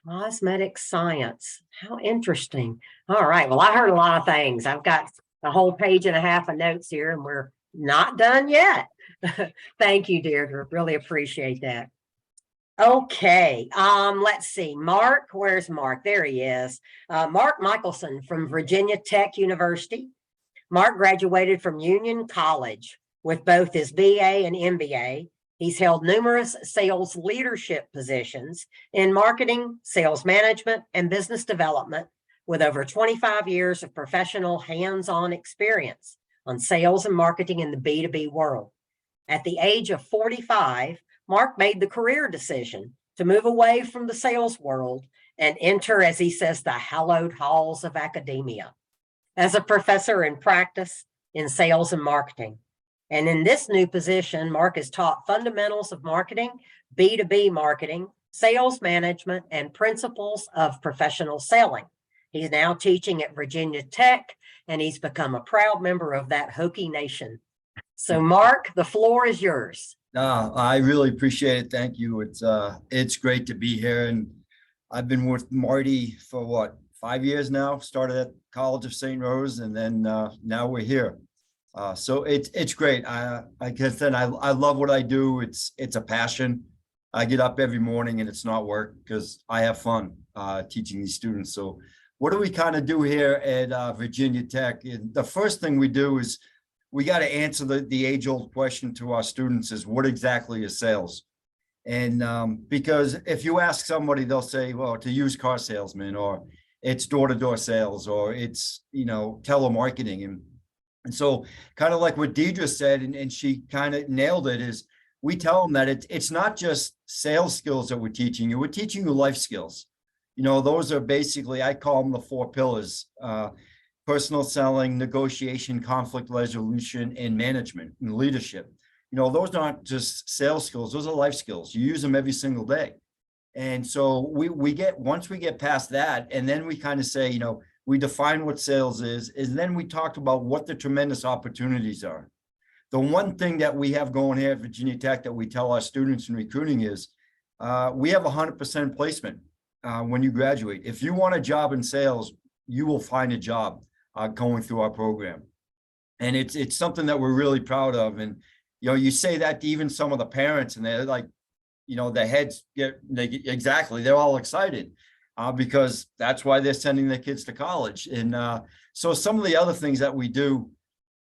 Cosmetic science. How interesting. All right. Well, I heard a lot of things. I've got a whole page and a half of notes here, and we're not done yet. Thank you, Deirdre. Really appreciate that. Okay, let's see. Mark, where's Mark? There he is. Mark Michaelson from Virginia Tech University. Mark graduated from Union College with both his BA and MBA. He's held numerous sales leadership positions in marketing, sales management, and business development, with over 25 years of professional hands-on experience on sales and marketing in the B2B world. At the age of 45, Mark made the career decision to move away from the sales world and enter, as he says, the hallowed halls of academia as a professor in practice in sales and marketing. And in this new position, Mark has taught fundamentals of marketing, B2B marketing, sales management, and principles of professional selling. He's now teaching at Virginia Tech, and he's become a proud member of that Hokie Nation. So Mark, the floor is yours. I really appreciate it. Thank you. It's great to be here. And I've been with Marty for what, 5 years now, started at College of St. Rose, and then now we're here. So it's great. Like I said, I love what I do. It's a passion. I get up every morning and it's not work because I have fun teaching these students. So what do we kind of do here at Virginia Tech? And the first thing we do is we got to answer the age-old question to our students is what exactly is sales? And because if you ask somebody, they'll say, well, it's a used car salesman, or it's door-to-door sales, or it's, telemarketing. And so kind of like what Deirdre said, and she kind of nailed it, is we tell them that it's not just sales skills that we're teaching you, we're teaching you life skills. Those are basically, I call them the 4 pillars, personal selling, negotiation, conflict resolution, and management and leadership. Those aren't just sales skills, those are life skills. You use them every single day. And so once we get past that, and then we kind of say, we define what sales is, and then we talked about what the tremendous opportunities are. The one thing that we have going here at Virginia Tech that we tell our students in recruiting is we have 100% placement when you graduate. If you want a job in sales, you will find a job going through our program. And it's something that we're really proud of. And, you say that to even some of the parents, and they're like, their heads they're all excited because that's why they're sending their kids to college. And so some of the other things that we do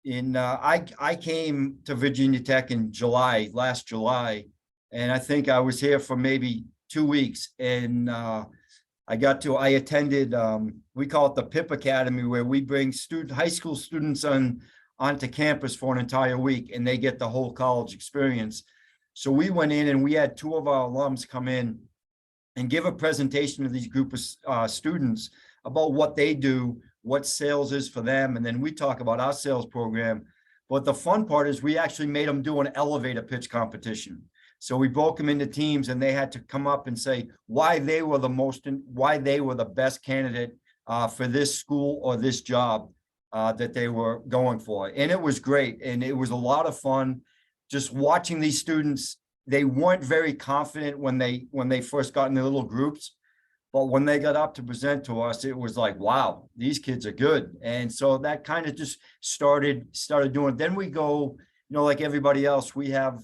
I came to Virginia Tech in last July, and I think I was here for maybe 2 weeks. And I attended, we call it the PIP Academy, where we bring high school students onto campus for an entire week, and they get the whole college experience. So we went in and we had 2 of our alums come in and give a presentation to these group of students about what they do, what sales is for them. And then we talk about our sales program. But the fun part is we actually made them do an elevator pitch competition. So we broke them into teams, and they had to come up and say why they were the best candidate for this school or this job that they were going for. And it was great. And it was a lot of fun just watching these students. They weren't very confident when they first got in their little groups, but when they got up to present to us, it was like, wow, these kids are good. And so that kind of just started doing it. Then we go, like everybody else, we have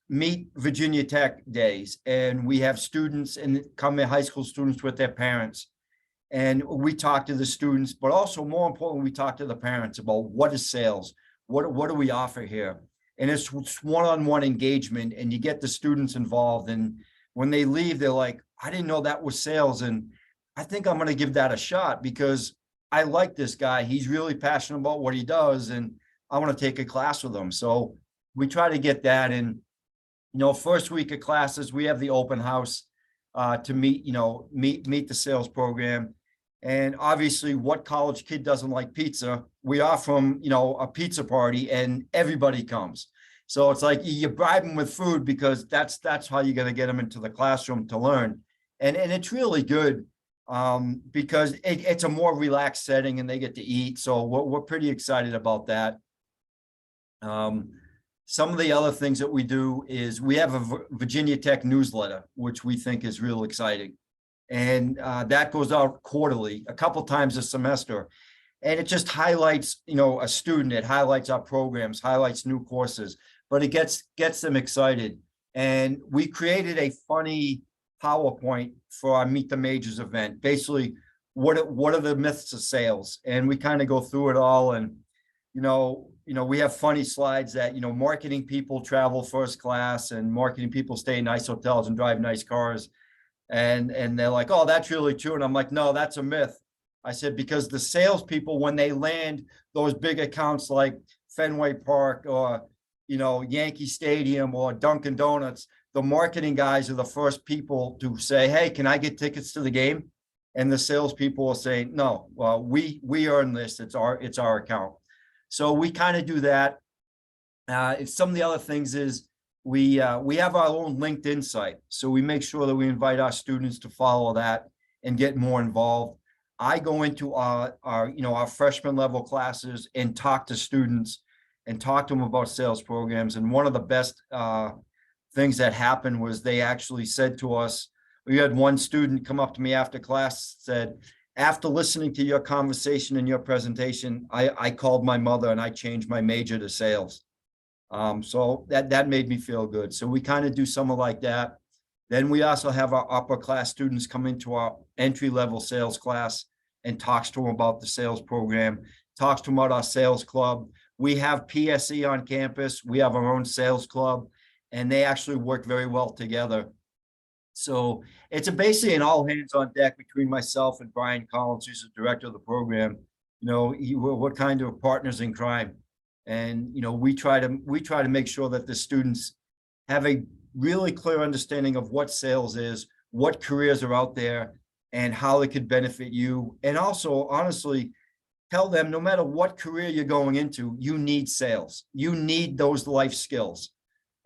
Meet Virginia Tech days, and we have students and come in, high school students with their parents, and we talk to the students, but also more importantly, we talk to the parents about what is sales, what do we offer here. And it's one-on-one engagement, and you get the students involved, and when they leave, they're like, I didn't know that was sales, and I think I'm going to give that a shot because I like this guy. He's really passionate about what he does, and I want to take a class with him. So we try to get that in. First week of classes, we have the open house to meet the sales program. And obviously, what college kid doesn't like pizza? We offer them, a pizza party, and everybody comes. So it's like you bribe them with food because that's how you're going to get them into the classroom to learn. And it's really good because it's a more relaxed setting, and they get to eat. So we're pretty excited about that. Some of the other things that we do is we have a Virginia Tech newsletter, which we think is real exciting. And that goes out quarterly, a couple times a semester. And it just highlights, a student. It highlights our programs, highlights new courses, but it gets them excited. And we created a funny PowerPoint for our Meet the Majors event. Basically, what are the myths of sales? And we kind of go through it all. And, we have funny slides that, marketing people travel first class and marketing people stay in nice hotels and drive nice cars. And they're like, oh, that's really true. And I'm like, no, that's a myth. I said, because the salespeople, when they land those big accounts like Fenway Park or, Yankee Stadium or Dunkin' Donuts, the marketing guys are the first people to say, hey, can I get tickets to the game? And the salespeople will say, no, well, we earn this. It's our account. So we kind of do that. Some of the other things is we have our own LinkedIn site. So we make sure that we invite our students to follow that and get more involved. I go into our freshman level classes and talk to students and talk to them about sales programs. And one of the best things that happened was they actually said to us, we had one student come up to me after class, said, after listening to your conversation and your presentation, I called my mother and I changed my major to sales. So that made me feel good. So we kind of do something like that. Then we also have our upper class students come into our entry level sales class and talks to them about the sales program, talks to them about our sales club. We have PSE on campus. We have our own sales club, and they actually work very well together. So it's basically an all hands on deck between myself and Brian Collins, who's the director of the program. We're kind of partners in crime. And, we try to make sure that the students have a really clear understanding of what sales is, what careers are out there, and how it could benefit you. And also, honestly, tell them no matter what career you're going into, you need sales. You need those life skills.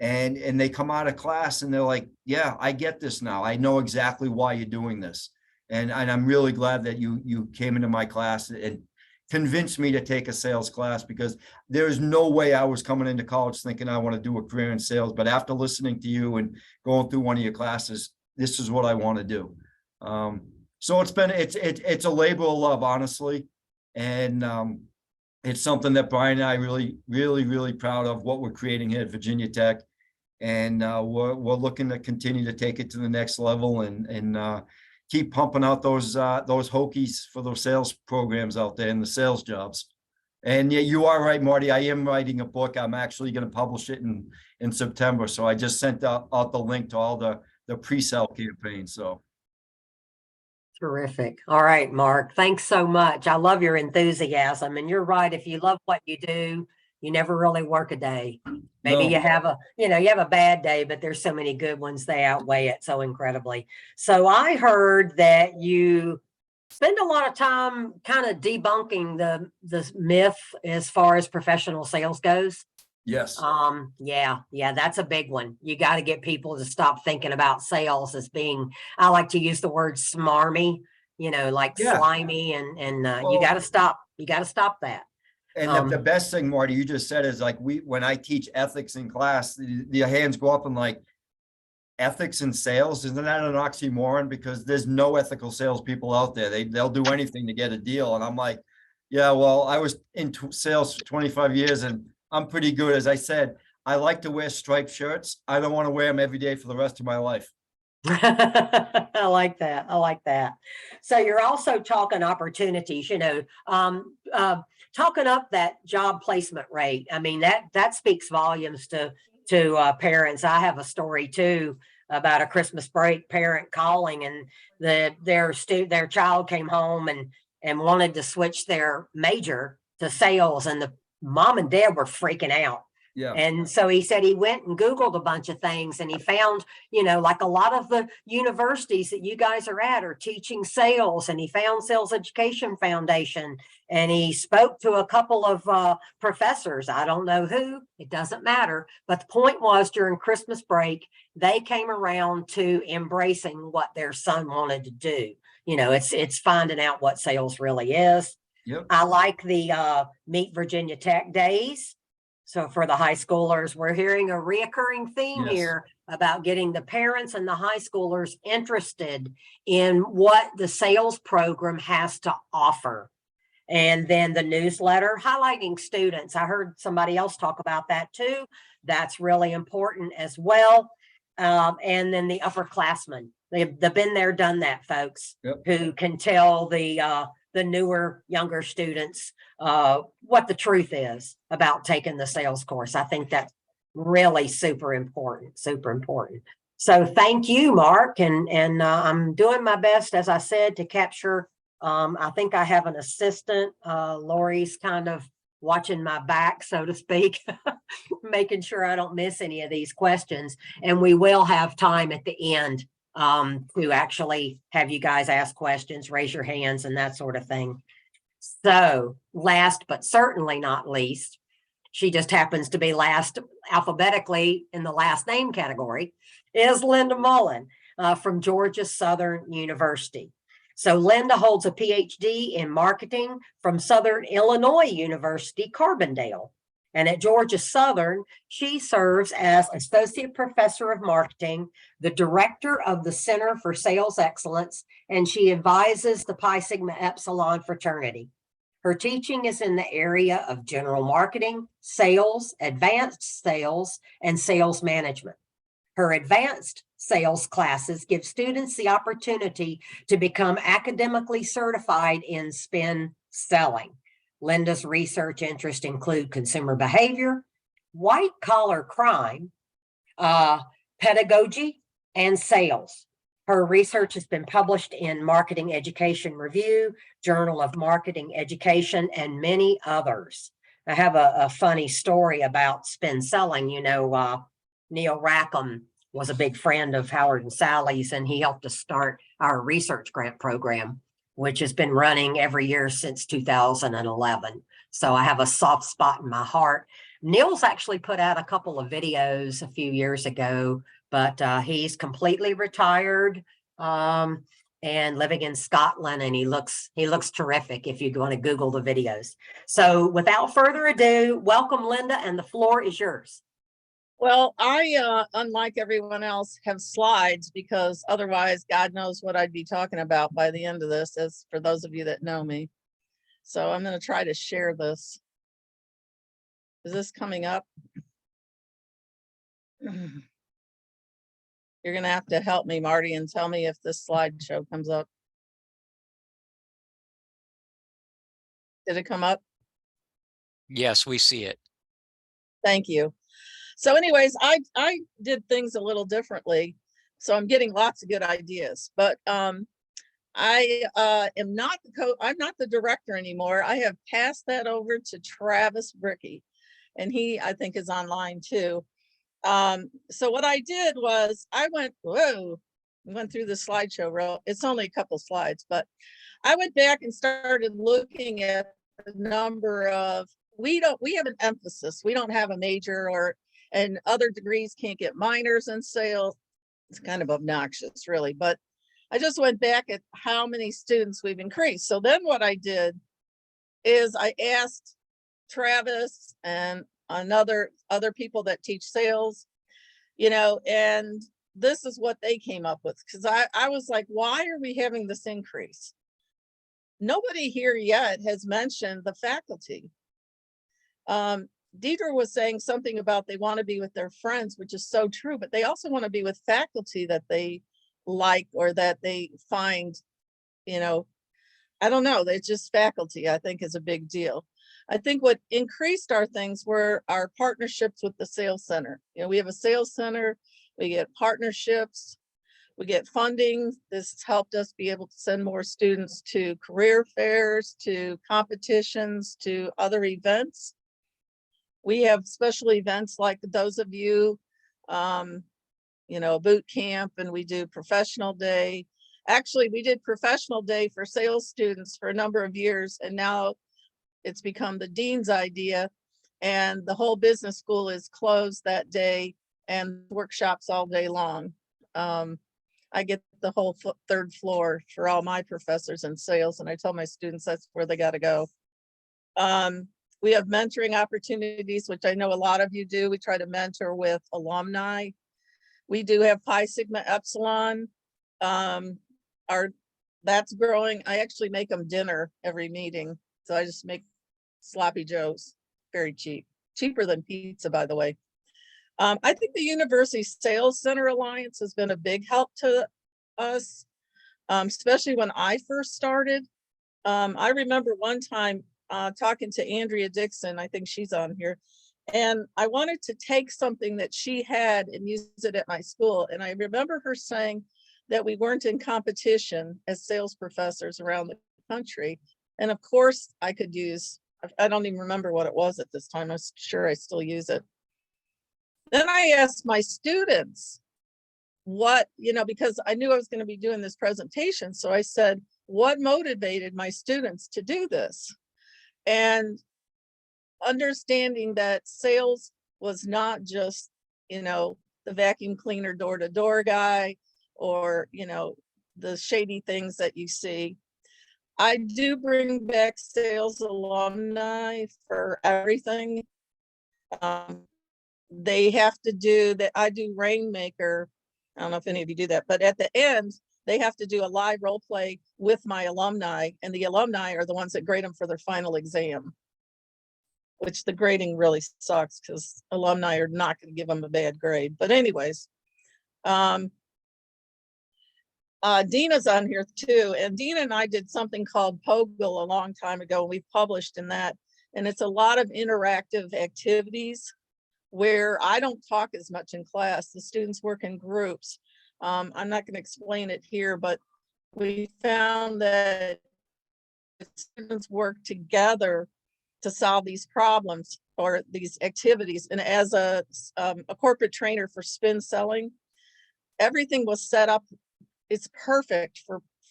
And they come out of class and they're like, yeah, I get this now. I know exactly why you're doing this. And I'm really glad that you came into my class and convinced me to take a sales class, because there's no way I was coming into college thinking I want to do a career in sales. But after listening to you and going through one of your classes, this is what I want to do. So it's a labor of love, honestly. And it's something that Brian and I really, really, really proud of what we're creating here at Virginia Tech. And we're looking to continue to take it to the next level and keep pumping out those Hokies for those sales programs out there and the sales jobs. And yeah, you are right, Marty. I am writing a book. I'm actually going to publish it in September. So I just sent out the link to all the pre-sale campaigns. So. Terrific. All right, Mark, thanks so much. I love your enthusiasm, and you're right. If you love what you do, you never really work a day. Maybe No. you have a bad day, but there's so many good ones. They outweigh it so incredibly. So I heard that you spend a lot of time kind of debunking the myth as far as professional sales goes. Yes. Yeah, that's a big one. You got to get people to stop thinking about sales as being, I like to use the word smarmy, like Yeah. slimy, and you got to stop. You got to stop that. And the best thing, Marty, you just said is like when I teach ethics in class, the hands go up and like, ethics in sales, isn't that an oxymoron? Because there's no ethical salespeople out there. They'll do anything to get a deal. And I'm like, yeah, well, I was in sales for 25 years and I'm pretty good. As I said, I like to wear striped shirts. I don't want to wear them every day for the rest of my life. I like that. So you're also talking opportunities, talking up that job placement rate. I mean, that speaks volumes to parents. I have a story too about a Christmas break parent calling, and their child came home and wanted to switch their major to sales, and the mom and dad were freaking out. Yeah. And so he said he went and Googled a bunch of things, and he found, like a lot of the universities that you guys are at are teaching sales, and he found Sales Education Foundation, and he spoke to a couple of professors. I don't know who, it doesn't matter. But the point was, during Christmas break, they came around to embracing what their son wanted to do. It's finding out what sales really is. Yep. I like the Meet Virginia Tech days. So for the high schoolers, we're hearing a reoccurring theme Yes. here about getting the parents and the high schoolers interested in what the sales program has to offer. And then the newsletter highlighting students. I heard somebody else talk about that too. That's really important as well. and then the upperclassmen. They've been there, done that, folks. Yep. Who can tell the newer, younger students what the truth is about taking the sales course. I think that's really super important, super important. So thank you, Mark, and I'm doing my best, as I said, to capture. I think I have an assistant. Lori's kind of watching my back, so to speak, making sure I don't miss any of these questions. And we will have time at the end to actually have you guys ask questions, raise your hands, and that sort of thing. So last but certainly not least, she just happens to be last alphabetically in the last name category, is Linda Mullen from Georgia Southern University. So Linda holds a PhD in marketing from Southern Illinois University, Carbondale. And at Georgia Southern, she serves as Associate Professor of Marketing, the Director of the Center for Sales Excellence, and she advises the Pi Sigma Epsilon fraternity. Her teaching is in the area of general marketing, sales, advanced sales, and sales management. Her advanced sales classes give students the opportunity to become academically certified in spin selling. Linda's research interests include consumer behavior, white-collar crime, pedagogy, and sales. Her research has been published in Marketing Education Review, Journal of Marketing Education, and many others. I have a funny story about spin selling. You know, Neil Rackham was a big friend of Howard and Sally's, and he helped us start our research grant program, which has been running every year since 2011. So I have a soft spot in my heart. Neil's actually put out a couple of videos a few years ago, but he's completely retired and living in Scotland, and he looks terrific if you want to Google the videos. So without further ado, welcome, Linda, and the floor is yours. Well, I, unlike everyone else, have slides because otherwise God knows what I'd be talking about by the end of this, as for those of you that know me. So I'm going to try to share this. Is this coming up? You're going to have to help me, Marty, and tell me if this slideshow comes up. Did it come up? Yes, we see it. Thank you. So anyways, I did things a little differently. So I'm getting lots of good ideas, but I am not I'm not the director anymore. I have passed that over to Travis Bricky, and he, I think, is online too. So what I did was I went through the slideshow. It's only a couple slides, but I went back and started looking at the number of, we have an emphasis. We don't have a major, and other degrees can't get minors in sales. It's kind of obnoxious, really, but I just went back at how many students we've increased. So then what I did is I asked Travis and other people that teach sales, and this is what they came up with. Because I was like, why are we having this increase? Nobody here yet has mentioned the faculty. Deirdre was saying something about they want to be with their friends, which is so true, but they also want to be with faculty that they like or that they find, I don't know, it's just faculty, I think, is a big deal. I think what increased our things were our partnerships with the sales center. We have a sales center, we get partnerships, we get funding. This has helped us be able to send more students to career fairs, to competitions, to other events. We have special events like those of you, boot camp, and we do professional day. Actually, we did professional day for sales students for a number of years, and now it's become the dean's idea, and the whole business school is closed that day and workshops all day long. I get the whole third floor for all my professors in sales, and I tell my students that's where they got to go. We have mentoring opportunities, which I know a lot of you do. We try to mentor with alumni. We do have Pi Sigma Epsilon. That's growing. I actually make them dinner every meeting. So I just make sloppy joes, very cheap, cheaper than pizza, by the way. I think the University Sales Center Alliance has been a big help to us, especially when I first started. I remember one time talking to Andrea Dixon, I think she's on here, and I wanted to take something that she had and use it at my school. And I remember her saying that we weren't in competition as sales professors around the country. And of course I could use, I don't even remember what it was at this time. I'm sure I still use it. Then I asked my students what, because I knew I was going to be doing this presentation. So I said, what motivated my students to do this? And understanding that sales was not just, the vacuum cleaner door-to-door guy, or, the shady things that you see. I do bring back sales alumni for everything. They have to do that. I do Rainmaker. I don't know if any of you do that, but at the end, they have to do a live role play with my alumni, and the alumni are the ones that grade them for their final exam, which the grading really sucks because alumni are not going to give them a bad grade. But anyways, Dina's on here too. And Dina and I did something called POGL a long time ago. We've published in that, and it's a lot of interactive activities where I don't talk as much in class. The students work in groups. I'm not going to explain it here, but we found that students work together to solve these problems or these activities. And as a corporate trainer for spin selling, everything was set up. It's perfect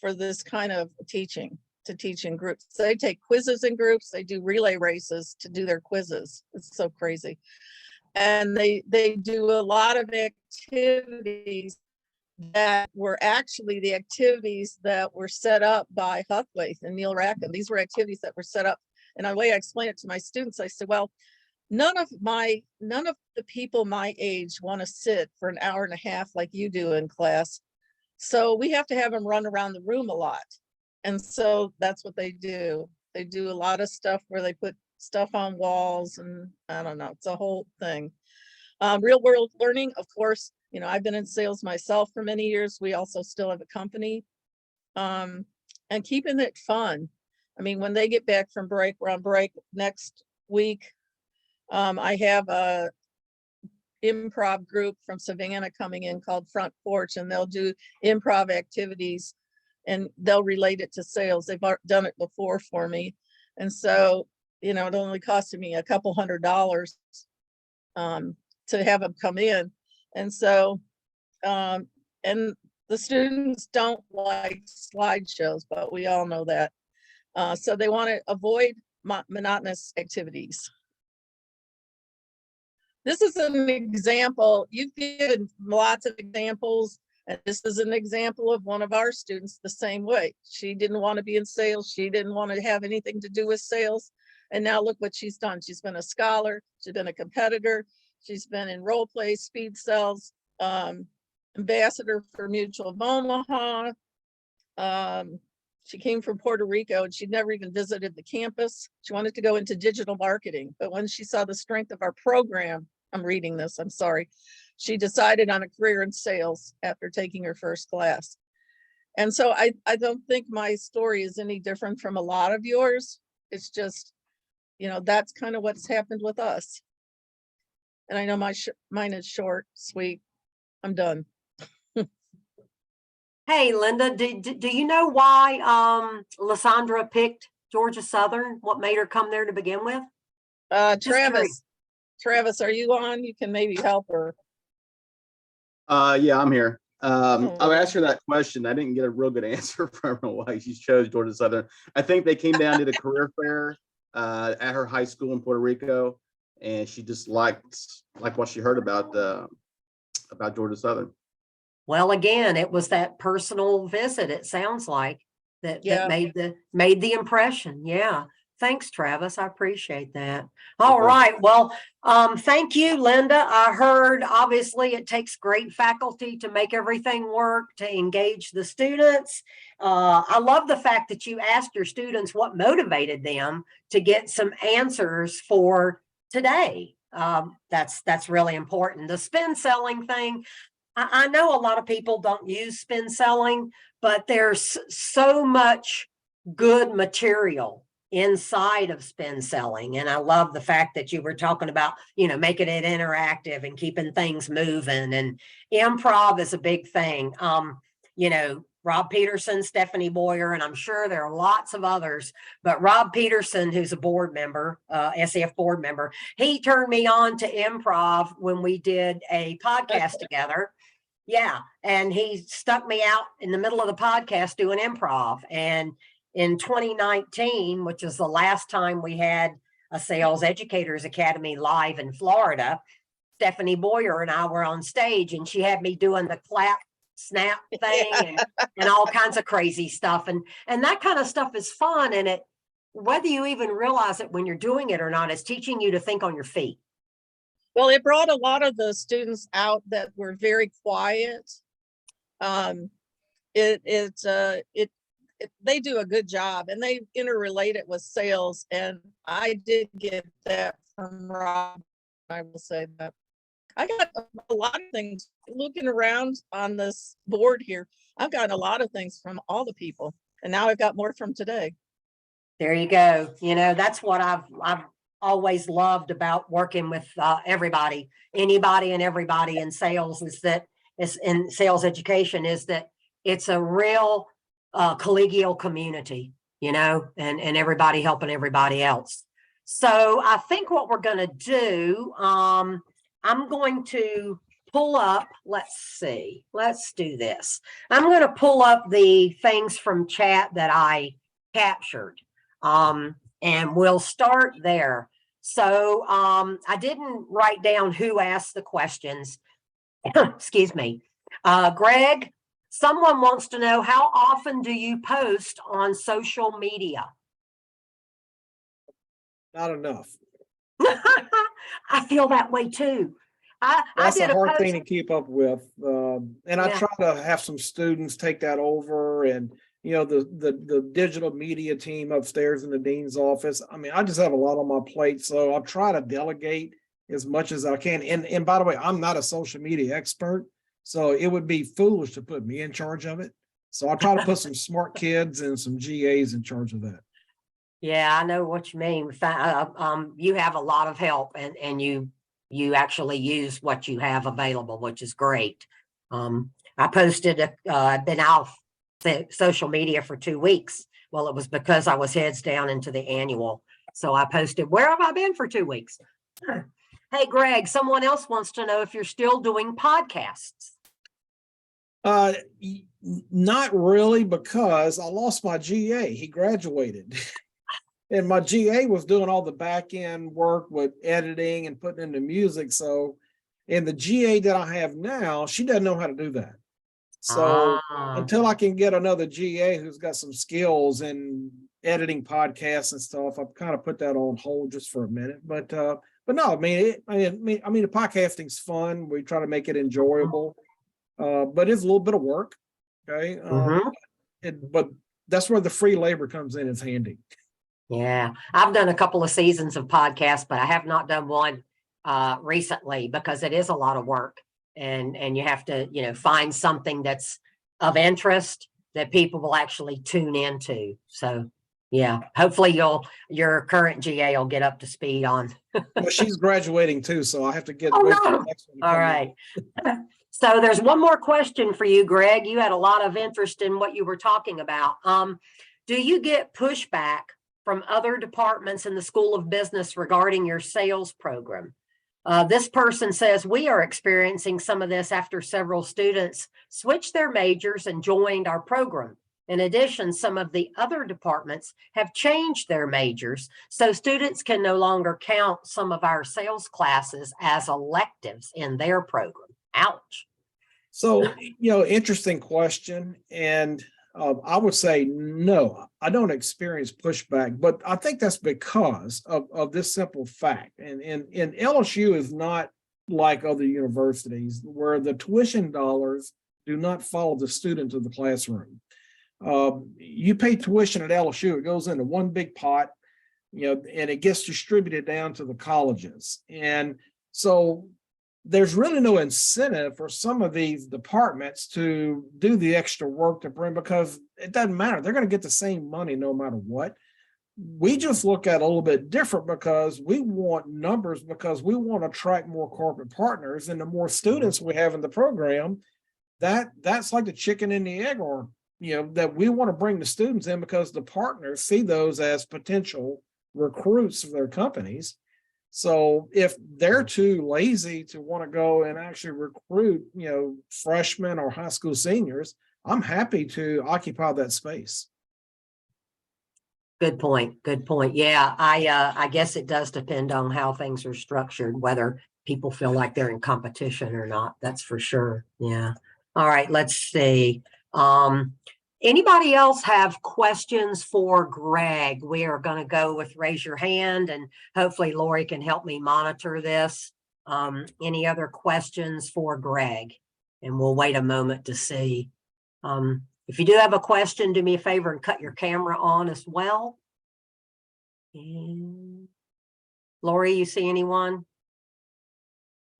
for this kind of teaching, to teach in groups. They take quizzes in groups. They do relay races to do their quizzes. It's so crazy. And they do a lot of activities that were actually the activities that were set up by Huthwaite and Neil Rackham. These were activities that were set up. And the way I explain it to my students, I said, well, none of the people my age want to sit for an hour and a half like you do in class. So we have to have them run around the room a lot. And so that's what they do. They do a lot of stuff where they put stuff on walls, and I don't know, it's a whole thing. Real world learning, of course, I've been in sales myself for many years. We also still have a company, and keeping it fun. I mean, when they get back from break, we're on break next week. I have a improv group from Savannah coming in called Front Porch, and they'll do improv activities and they'll relate it to sales. They've done it before for me. And so, it only costed me a couple $100 to have them come in. And so, and the students don't like slideshows, but we all know that. So they want to avoid monotonous activities. This is an example. You've given lots of examples, and this is an example of one of our students the same way. She didn't want to be in sales. She didn't want to have anything to do with sales. And now look what she's done. She's been a scholar. She's been a competitor. She's been in role play, speed sells, ambassador for Mutual of Omaha. She came from Puerto Rico and she'd never even visited the campus. She wanted to go into digital marketing, but when she saw the strength of our program, I'm reading this, I'm sorry, she decided on a career in sales after taking her first class. And so I don't think my story is any different from a lot of yours. It's just, that's kind of what's happened with us. And I know mine is short, sweet. I'm done. Hey, Linda, do you know why Lysandra picked Georgia Southern? What made her come there to begin with? Travis, are you on? You can maybe help her. Yeah, I'm here. I asked her that question. I didn't get a real good answer from her why she chose Georgia Southern. I think they came down to the career fair at her high school in Puerto Rico, and she just liked what she heard about Georgia Southern. Well, again, it was that personal visit, it sounds like, that made the impression. Yeah. Thanks, Travis. I appreciate that. All right. Well, thank you, Linda. I heard, obviously, it takes great faculty to make everything work, to engage the students. I love the fact that you asked your students what motivated them to get some answers for today. That's really important. The spin selling thing, I know a lot of people don't use spin selling, but there's so much good material inside of spin selling. And I love the fact that you were talking about, making it interactive and keeping things moving, and improv is a big thing. Rob Peterson, Stephanie Boyer, and I'm sure there are lots of others, but Rob Peterson, who's a board member, SEF board member, he turned me on to improv when we did a podcast together. Yeah. And he stuck me out in the middle of the podcast doing improv. And in 2019, which is the last time we had a Sales Educators Academy live in Florida, Stephanie Boyer and I were on stage, and she had me doing the clap snap thing and all kinds of crazy stuff. And that kind of stuff is fun. And it, whether you even realize it when you're doing it or not, is teaching you to think on your feet. Well, it brought a lot of the students out that were very quiet. They do a good job, and they interrelate it with sales. And I did get that from Rob. I will say that. I got a lot of things looking around on this board here. I've gotten a lot of things from all the people, and now I've got more from today. There you go. That's what I've always loved about working with everybody, anybody and everybody in sales, in sales education, is that it's a real collegial community, and everybody helping everybody else. So I think what we're going to do, I'm going to pull up, let's do this. I'm going to pull up the things from chat that I captured, and we'll start there. So I didn't write down who asked the questions. Excuse me. Greg, someone wants to know, how often do you post on social media? Not enough. I feel that way too. That's a hard thing to keep up with. And I try to have some students take that over, and the digital media team upstairs in the dean's office. I mean, I just have a lot on my plate, so I'll try to delegate as much as I can. And by the way, I'm not a social media expert, so it would be foolish to put me in charge of it. So I'll try to put some smart kids and some GAs in charge of that. Yeah, I know what you mean. You have a lot of help, and you actually use what you have available, which is great. I posted, I've been out social media for 2 weeks. Well, it was because I was heads down into the annual. So I posted, where have I been for 2 weeks? Hey, Greg, someone else wants to know if you're still doing podcasts. Not really, because I lost my GA. He graduated. And my GA was doing all the back end work with editing and putting in the music. So, and the GA that I have now, she doesn't know how to do that. So until I can get another GA who's got some skills in editing podcasts and stuff, I've kind of put that on hold just for a minute. But no, I mean, the podcasting's fun. We try to make it enjoyable, but it's a little bit of work. Okay, but that's where the free labor comes in. It's handy. Yeah, I've done a couple of seasons of podcasts, but I have not done one recently, because it is a lot of work, and you have to, find something that's of interest that people will actually tune into. So yeah, hopefully your current GA will get up to speed on. Well, she's graduating too, so I have to get. Oh, no. All right. So there's one more question for you, Greg. You had a lot of interest in what you were talking about. Do you get pushback from other departments in the School of Business regarding your sales program? This person says, we are experiencing some of this after several students switched their majors and joined our program. In addition, some of the other departments have changed their majors, so students can no longer count some of our sales classes as electives in their program. Ouch. So, interesting question. And I would say, no, I don't experience pushback, but I think that's because of this simple fact. And LSU is not like other universities where the tuition dollars do not follow the student to the classroom. You pay tuition at LSU, it goes into one big pot. and it gets distributed down to the colleges. And so there's really no incentive for some of these departments to do the extra work to bring, because it doesn't matter. They're going to get the same money no matter what. We just look at it a little bit different because we want numbers, because we want to attract more corporate partners, and the more students we have in the program, that's like the chicken and the egg, or that we want to bring the students in because the partners see those as potential recruits for their companies. So if they're too lazy to want to go and actually recruit, freshmen or high school seniors, I'm happy to occupy that space. Good point. Good point. Yeah, I guess it does depend on how things are structured, whether people feel like they're in competition or not. That's for sure. Yeah. All right, let's see. Anybody else have questions for Greg? We are going to go with raise your hand, and hopefully Lori can help me monitor this. Any other questions for Greg? And we'll wait a moment to see. If you do have a question, do me a favor and cut your camera on as well. And Lori, you see anyone?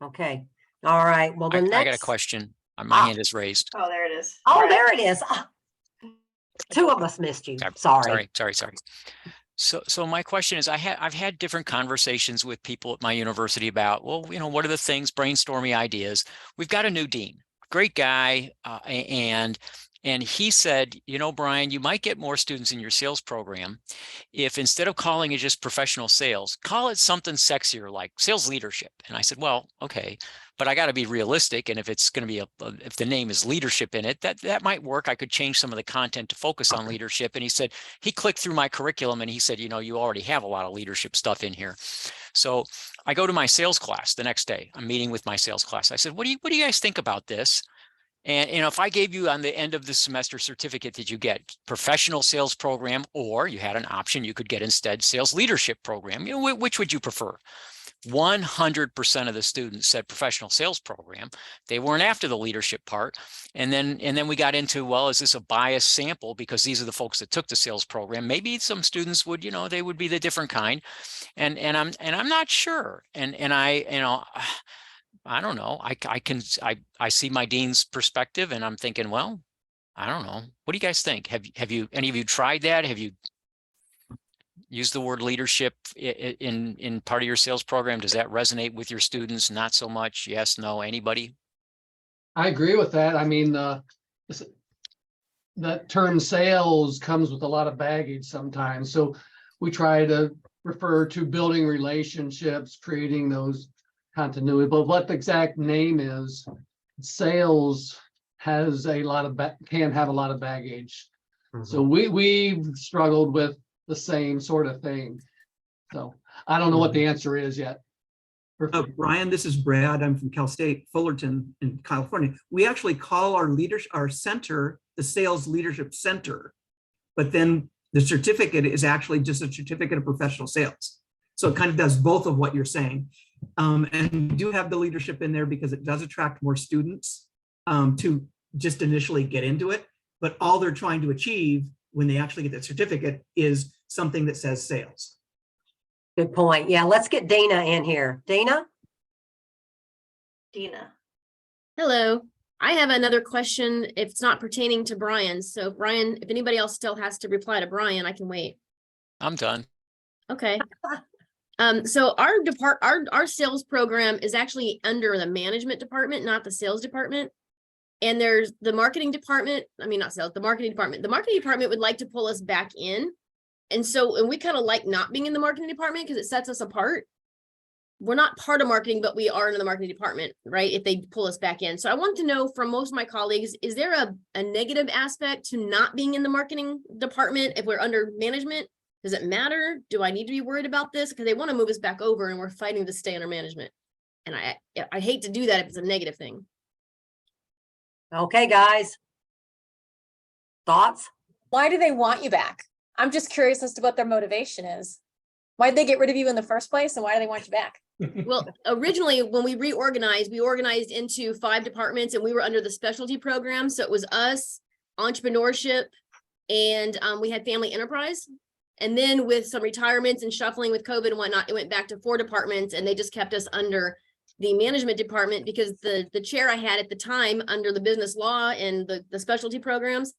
Okay. All right. Well, the I got a next question. My hand is raised. Oh, there it is. Oh, there it is. Two of us missed you. Sorry. Sorry. So my question is, I've had different conversations with people at my university about, well, what are the things, brainstorming ideas. We've got a new dean, great guy, and he said, Brian, you might get more students in your sales program if, instead of calling it just professional sales, call it something sexier like sales leadership. And I said, well, okay, but I got to be realistic. And if it's going to be if the name is leadership in it, that might work. I could change some of the content to focus on leadership. And he said, he clicked through my curriculum and he said, you already have a lot of leadership stuff in here. So I go to my sales class the next day. I'm meeting with my sales class. I said, what do you guys think about this? And if I gave you on the end of the semester certificate that you get professional sales program, or you had an option you could get instead sales leadership program, which would you prefer? 100% of the students said professional sales program. They weren't after the leadership part. And then we got into, well, is this a biased sample because these are the folks that took the sales program? Maybe some students would, they would be the different kind. And I'm not sure. And I don't know. I see my dean's perspective and I'm thinking, well, I don't know. What do you guys think? Have you, any of you tried that? Have you used the word leadership in part of your sales program? Does that resonate with your students? Not so much. Yes, no, anybody? I agree with that. I mean, that term sales comes with a lot of baggage sometimes. So we try to refer to building relationships, creating those continuity, but what the exact name is, sales has a lot of can have a lot of baggage. Mm-hmm. So we've struggled with the same sort of thing. So I don't know what the answer is yet. Brian, this is Brad. I'm from Cal State Fullerton in California. We actually call our center the Sales Leadership Center, but then the certificate is actually just a certificate of professional sales. So it kind of does both of what you're saying. And we do have the leadership in there because it does attract more students to just initially get into it. But all they're trying to achieve when they actually get that certificate is something that says sales. Good point. Yeah, let's get Dina in here. Dina? Hello. I have another question if it's not pertaining to Brian. So Brian, if anybody else still has to reply to Brian, I can wait. I'm done. Okay. So our sales program is actually under the management department, not the sales department. And there's the marketing department. I mean, not sales, the marketing department. The marketing department would like to pull us back in. And we kind of like not being in the marketing department because it sets us apart. We're not part of marketing, but we are in the marketing department, right? If they pull us back in. So I want to know from most of my colleagues, is there a negative aspect to not being in the marketing department if we're under management? Does it matter? Do I need to be worried about this? Because they want to move us back over and we're fighting to stay under management. And I hate to do that if it's a negative thing. Okay, guys. Thoughts? Why do they want you back? I'm just curious as to what their motivation is. Why did they get rid of you in the first place and why do they want you back? Well, originally when we reorganized, we organized into 5 departments and we were under the specialty program. So it was us, entrepreneurship, and we had family enterprise. And then with some retirements and shuffling with COVID and whatnot, it went back to 4 departments, and they just kept us under the management department because the chair I had at the time under the business law and the specialty programs,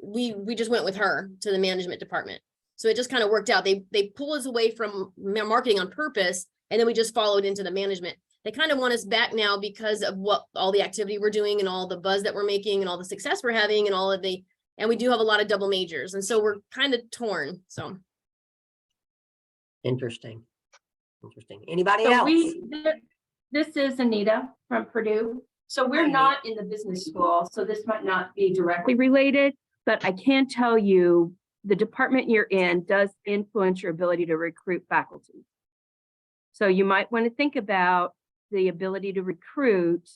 we just went with her to the management department. So it just kind of worked out. They pull us away from marketing on purpose, and then we just followed into the management. They kind of want us back now because of what all the activity we're doing and all the buzz that we're making and all the success we're having and all of the, and we do have a lot of double majors. And so we're kind of torn. So. Interesting. Interesting. Anybody So else? this is Anita from Purdue. So we're not in the business school, so this might not be directly related, but I can tell you the department you're in does influence your ability to recruit faculty. So you might want to think about the ability to recruit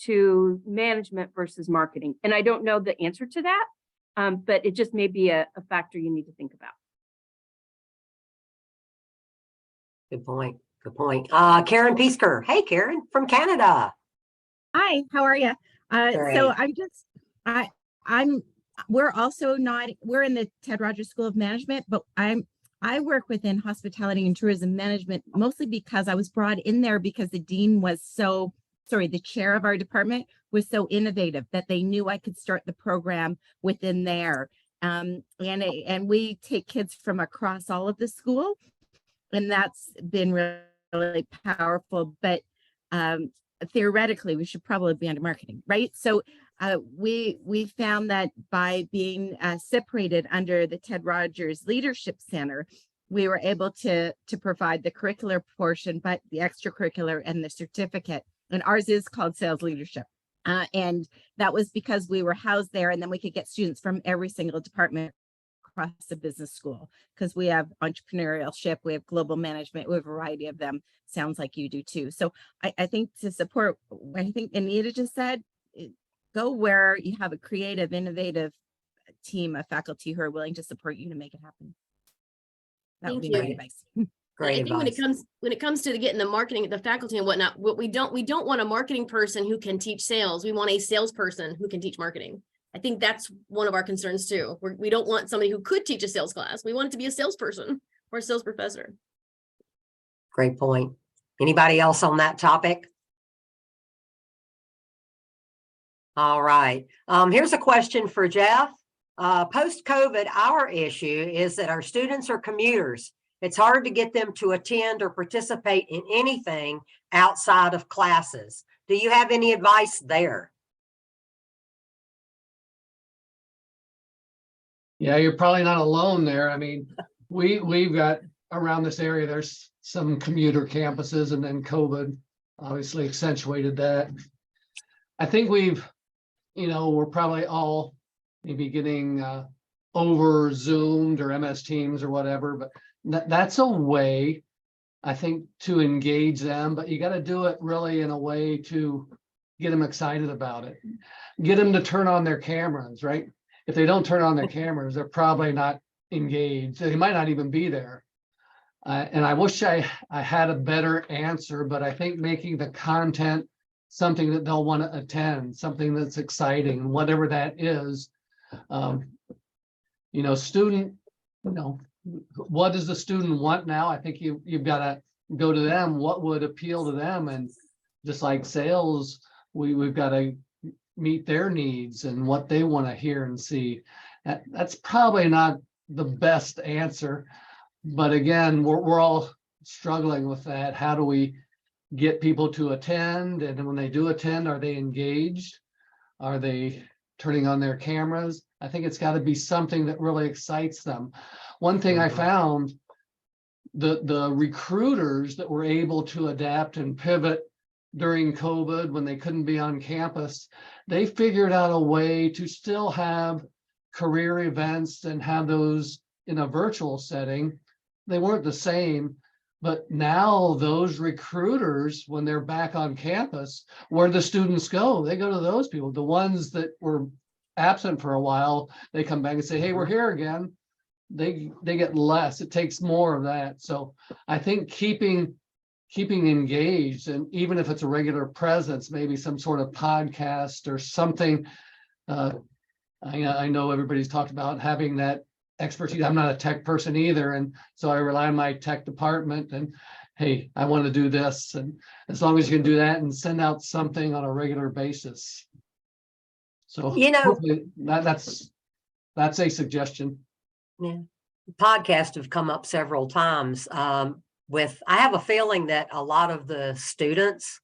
to management versus marketing. And I don't know the answer to that, but it just may be a factor you need to think about. Good point. Good point. Karen Piesker. Hey, Karen from Canada. Hi, how are you? Great. So we're also not, we're in the Ted Rogers School of Management, but I work within hospitality and tourism management, mostly because I was brought in there because the dean was the chair of our department was so innovative that they knew I could start the program within there. And we take kids from across all of the school, and that's been really powerful. But theoretically, we should probably be under marketing, right? So we found that by being separated under the Ted Rogers Leadership Center, we were able to provide the curricular portion, but the extracurricular and the certificate. And ours is called Sales Leadership. And that was because we were housed there, and then we could get students from every single department across the business school, because we have entrepreneurship, we have global management, we have a variety of them. Sounds like you do too. So I think to support what I think Anita just said, go where you have a creative, innovative team of faculty who are willing to support you to make it happen. That would be my advice. Great I think advice. when it comes to getting the marketing, the faculty and whatnot, what we don't want a marketing person who can teach sales. We want a salesperson who can teach marketing. I think that's one of our concerns too. We don't want somebody who could teach a sales class. We want it to be a salesperson or a sales professor. Great point. Anybody else on that topic? All right. Here's a question for Jeff. Post-COVID, our issue is that our students are commuters. It's hard to get them to attend or participate in anything outside of classes. Do you have any advice there? Yeah, you're probably not alone there. I mean, we've got around this area, there's some commuter campuses, and then COVID obviously accentuated that. I think we're probably all maybe getting over Zoomed or MS Teams or whatever, but that's a way, I think, to engage them, but you got to do it really in a way to get them excited about it. Get them to turn on their cameras, right? If they don't turn on their cameras, they're probably not engaged. They might not even be there. And I wish I had a better answer, but I think making the content something that they'll want to attend, something that's exciting, whatever that is. Student, what does the student want now? I think you've got to go to them. What would appeal to them? And just like sales, we've got to meet their needs and what they want to hear and see. That's probably not the best answer, but again, we're all struggling with that. How do we get people to attend? And when they do attend, are they engaged? Are they turning on their cameras? I think it's got to be something that really excites them. One thing I found, the recruiters that were able to adapt and pivot during COVID when they couldn't be on campus, they figured out a way to still have career events and have those in a virtual setting. They weren't the same, but now those recruiters, when they're back on campus, where the students go, they go to those people. The ones that were absent for a while, they come back and say, hey, we're here again. They get less. It takes more of that. So I think keeping engaged, and even if it's a regular presence, maybe some sort of podcast or something. I know everybody's talked about having that expertise. I'm not a tech person either. And so I rely on my tech department and, hey, I want to do this. And as long as you can do that and send out something on a regular basis. So You know, hopefully that's a suggestion. yeah, podcasts have come up several times. I have a feeling that a lot of the students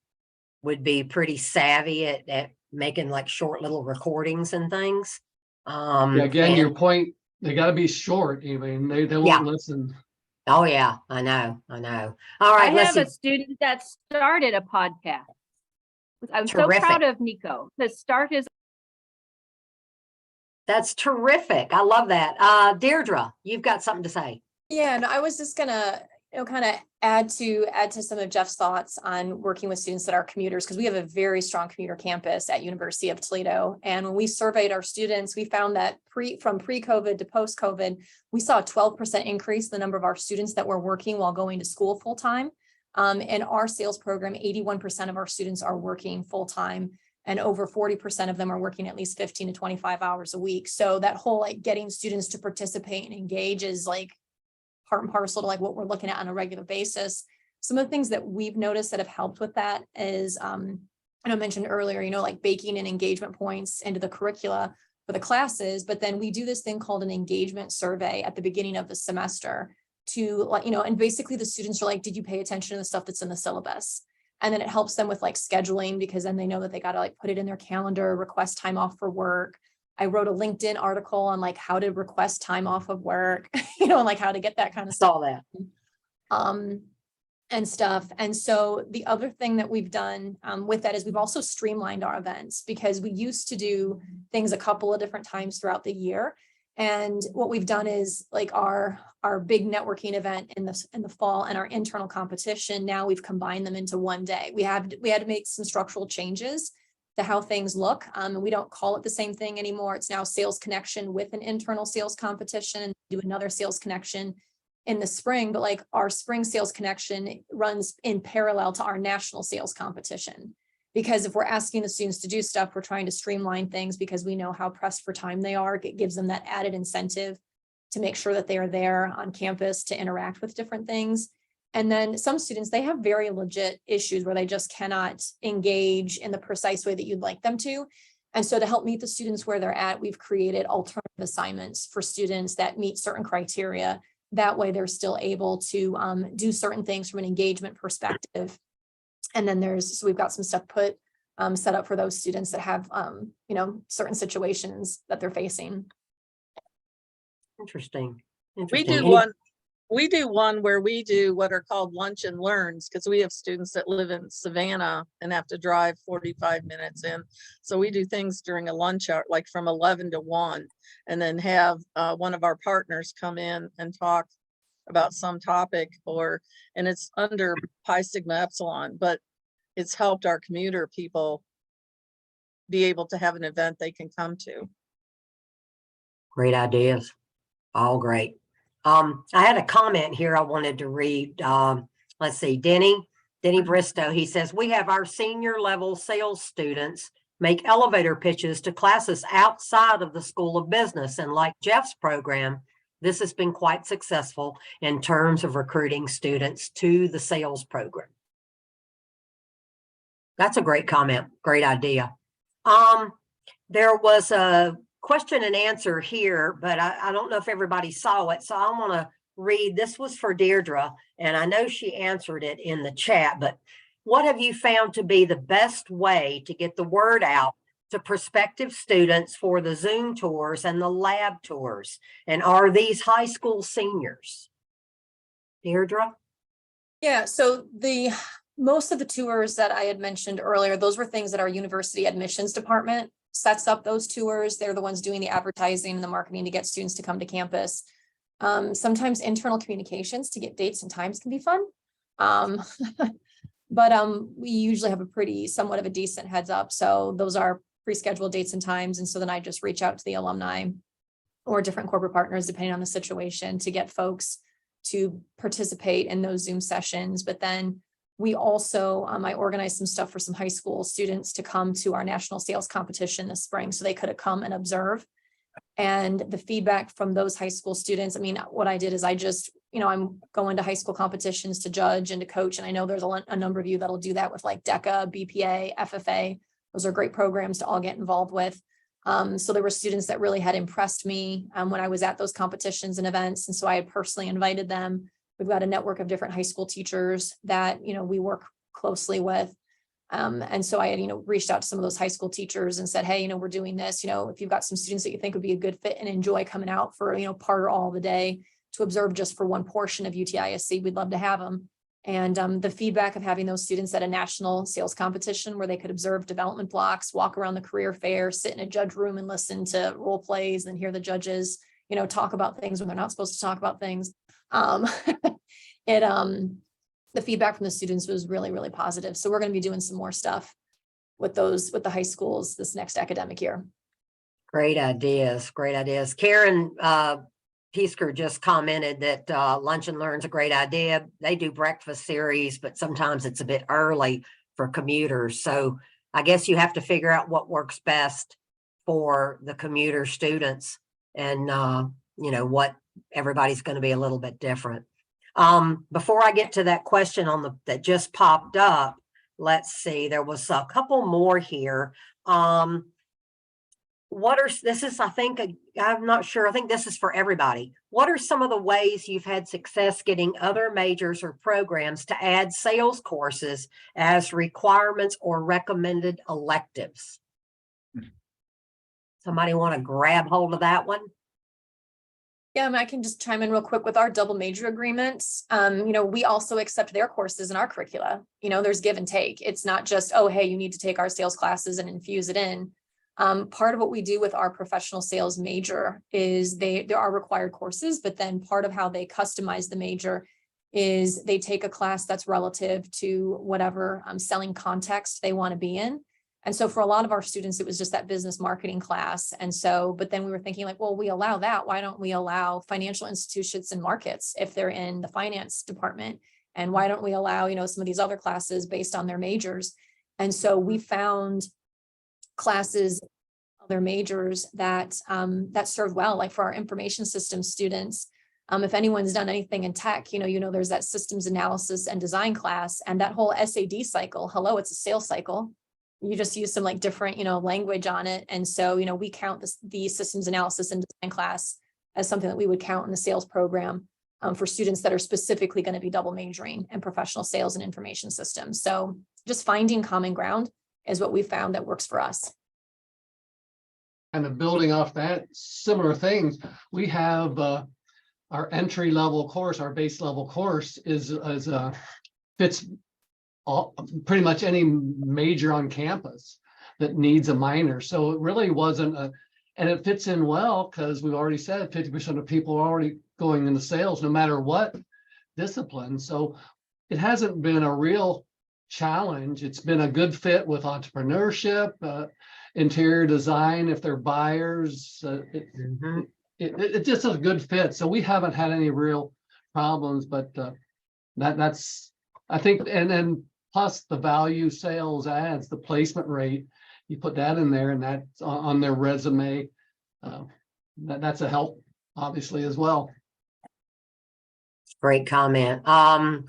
would be pretty savvy at making like short little recordings and things. Yeah, again, your point, they got to be short. I mean, they won't Yeah. listen. Oh yeah, I know. All I right, let's have see. a student that started a podcast. I'm so Terrific. proud of Nico to start his. That's terrific. I love that. Deirdre, you've got something to say. Yeah, and I was just gonna, kind of add to some of Jeff's thoughts on working with students that are commuters, because we have a very strong commuter campus at University of Toledo. And when we surveyed our students, we found that from pre-COVID to post-COVID, we saw a 12% increase in the number of our students that were working while going to school full-time. In our sales program, 81% of our students are working full-time, and over 40% of them are working at least 15 to 25 hours a week. So that whole like getting students to participate and engage is like part and parcel to like what we're looking at on a regular basis. Some of the things that we've noticed that have helped with that is, I mentioned earlier, like baking in engagement points into the curricula for the classes, but then we do this thing called an engagement survey at the beginning of the semester to like, and basically the students are like, did you pay attention to the stuff that's in the syllabus? And then it helps them with like scheduling, because then they know that they got to like put it in their calendar, request time off for work. I wrote a LinkedIn article on like how to request time off of work, and like how to get that kind of stuff. Saw that. And stuff. And so the other thing that we've done with that is we've also streamlined our events, because we used to do things a couple of different times throughout the year. And what we've done is like our big networking event in the fall and our internal competition, now we've combined them into one day. We had to make some structural changes to how things look. And we don't call it the same thing anymore. It's now sales connection with an internal sales competition, and do another sales connection in the spring. But like our spring sales connection runs in parallel to our national sales competition. Because if we're asking the students to do stuff, we're trying to streamline things because we know how pressed for time they are. It gives them that added incentive to make sure that they are there on campus to interact with different things. And then some students, they have very legit issues where they just cannot engage in the precise way that you'd like them to. And so to help meet the students where they're at, we've created alternative assignments for students that meet certain criteria. That way they're still able to do certain things from an engagement perspective. And then so we've got some stuff set up for those students that have, certain situations that they're facing. Interesting. We do one where we do what are called lunch and learns, because we have students that live in Savannah and have to drive 45 minutes in. So we do things during a lunch hour, like from 11 to 1, and then have one of our partners come in and talk about some topic, and it's under Pi Sigma Epsilon, but it's helped our commuter people be able to have an event they can come to. Great ideas. All great. I had a comment here I wanted to read. Let's see, Denny Bristow, he says, we have our senior level sales students make elevator pitches to classes outside of the School of Business. And like Jeff's program, this has been quite successful in terms of recruiting students to the sales program. That's a great comment. Great idea. There was a question and answer here, but I don't know if everybody saw it. So I want to read, this was for Deirdre, and I know she answered it in the chat, but what have you found to be the best way to get the word out to prospective students for the Zoom tours and the lab tours? And are these high school seniors? Deirdre? Yeah, so most of the tours that I had mentioned earlier, those were things that our university admissions department sets up those tours. They're the ones doing the advertising and the marketing to get students to come to campus. Sometimes internal communications to get dates and times can be fun. But we usually have somewhat of a decent heads up. So those are pre-scheduled dates and times. And so then I just reach out to the alumni or different corporate partners, depending on the situation, to get folks to participate in those Zoom sessions. But then we also, I organized some stuff for some high school students to come to our national sales competition this spring. So they could have come and observe. And the feedback from those high school students, I mean, what I did is I just, I'm going to high school competitions to judge and to coach. And I know there's a number of you that'll do that with like DECA, BPA, FFA. Those are great programs to all get involved with. So there were students that really had impressed me when I was at those competitions and events. And so I had personally invited them. We've got a network of different high school teachers that, we work closely with. And so I had, reached out to some of those high school teachers and said, hey, we're doing this, if you've got some students that you think would be a good fit and enjoy coming out for, part or all of the day to observe just for one portion of UTISC, we'd love to have them. And the feedback of having those students at a national sales competition where they could observe development blocks, walk around the career fair, sit in a judge room and listen to role plays and hear the judges, talk about things when they're not supposed to talk about things. The feedback from the students was really, really positive. So we're going to be doing some more stuff with the high schools this next academic year. Great ideas. Great ideas. Karen Piesker just commented that Lunch and Learn's a great idea. They do breakfast series, but sometimes it's a bit early for commuters. So I guess you have to figure out what works best for the commuter students, and what everybody's going to be a little bit different. Before I get to that question that just popped up, let's see, there was a couple more here. I'm not sure. I think this is for everybody. What are some of the ways you've had success getting other majors or programs to add sales courses as requirements or recommended electives? Somebody want to grab hold of that one? Yeah, I can just chime in real quick with our double major agreements. We also accept their courses in our curricula. There's give and take. It's not just, oh, hey, you need to take our sales classes and infuse it in. Part of what we do with our professional sales major is there are required courses, but then part of how they customize the major is they take a class that's relative to whatever selling context they want to be in. And so for a lot of our students, it was just that business marketing class. And so, but then we were thinking like, well, we allow that. Why don't we allow financial institutions and markets if they're in the finance department? And why don't we allow, some of these other classes based on their majors? And so we found classes, other majors that serve well, like for our information systems students. If anyone's done anything in tech, there's that systems analysis and design class, and that whole SAD cycle. Hello, it's a sales cycle. You just use some like different, language on it. And so, we count the systems analysis and design class as something that we would count in the sales program for students that are specifically going to be double majoring in professional sales and information systems. So just finding common ground is what we found that works for us. Kind of building off that, similar things, we have our entry level course, our base level course fits pretty much any major on campus that needs a minor. So it really wasn't and it fits in well because we've already said 50% of people are already going into sales no matter what discipline. So it hasn't been a real challenge. It's been a good fit with entrepreneurship, interior design, if they're buyers. It just is a good fit. So we haven't had any real problems, but that's, I think, and then plus the value sales ads, the placement rate, you put that in there and that's on their resume. That's a help, obviously, as well. Great comment.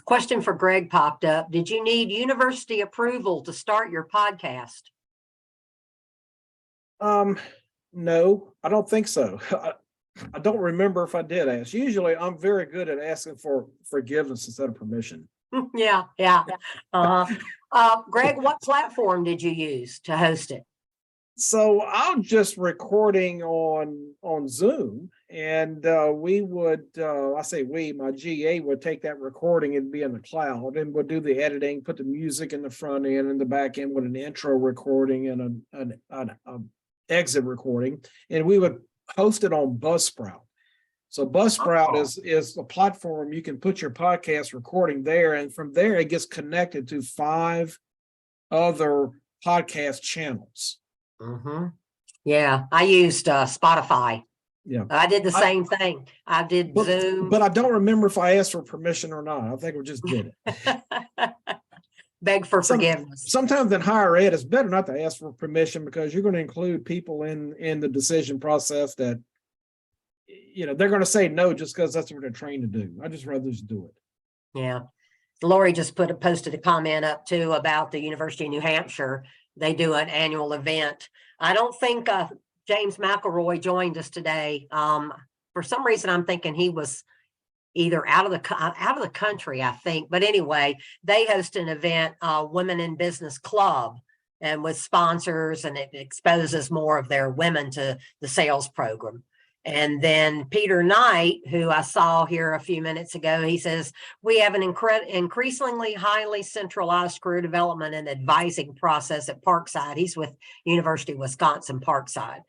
Question for Greg popped up. Did you need university approval to start your podcast? No, I don't think so. I don't remember if I did ask. Usually I'm very good at asking for forgiveness instead of permission. Yeah. Greg, what platform did you use to host it? So I'm just recording on Zoom, and we would, my GA would take that recording and be in the cloud, and we'll do the editing, put the music in the front end and the back end with an intro recording and an exit recording, and we would host it on Buzzsprout. So Buzzsprout is a platform you can put your podcast recording there, and from there it gets connected to 5 other podcast channels. Yeah, I used Spotify. Yeah, I did the same thing. I did Zoom, but I don't remember if I asked for permission or not. I think we just did it. beg for forgiveness. Sometimes in higher ed, it's better not to ask for permission because you're going to include people in the decision process that, they're going to say no just because that's what they're trained to do. I just rather just do it. Yeah. Lori just posted a comment up too about the University of New Hampshire. They do an annual event. I don't think James McElroy joined us today. For some reason, I'm thinking he was either out of the country, I think. But anyway, they host an event, Women in Business Club, and with sponsors, and it exposes more of their women to the sales program. And then Peter Knight, who I saw here a few minutes ago, he says, we have an increasingly highly centralized career development and advising process at Parkside. He's with University of Wisconsin, Parkside.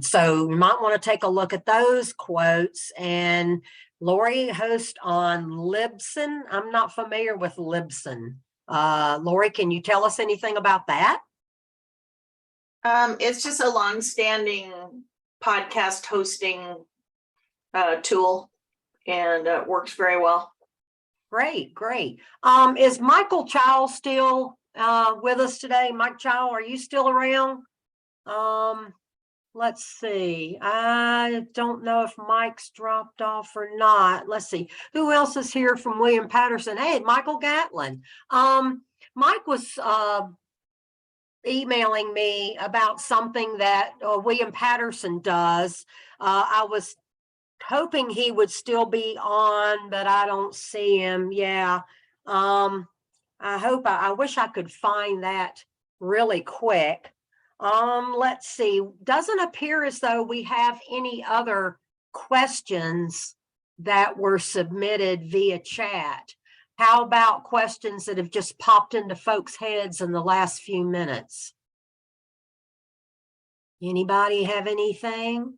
So you might want to take a look at those quotes. And Lori hosts on Libsyn. I'm not familiar with Libsyn. Lori, can you tell us anything about that? It's just a long-standing podcast hosting tool, and it works very well. Great. Is Michael Chow still with us today? Mike Chow, are you still around? Let's see. I don't know if Mike's dropped off or not. Let's see. Who else is here from William Patterson? Hey, Michael Gatlin. Mike was emailing me about something that William Patterson does. I was hoping he would still be on, but I don't see him. Yeah. I wish I could find that really quick. Let's see. Doesn't appear as though we have any other questions that were submitted via chat. How about questions that have just popped into folks' heads in the last few minutes? Anybody have anything?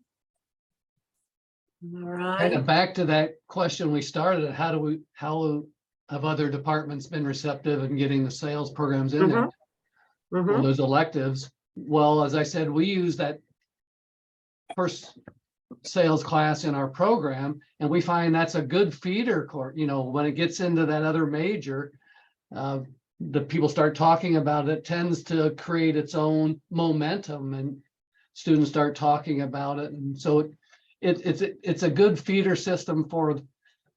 All right. Kind of back to that question we started, how have other departments been receptive in getting the sales programs in there? Well, those electives. Well, as I said, we use that first sales class in our program, and we find that's a good feeder course. When it gets into that other major, the people start talking about it, tends to create its own momentum, and students start talking about it. And so it's a good feeder system for,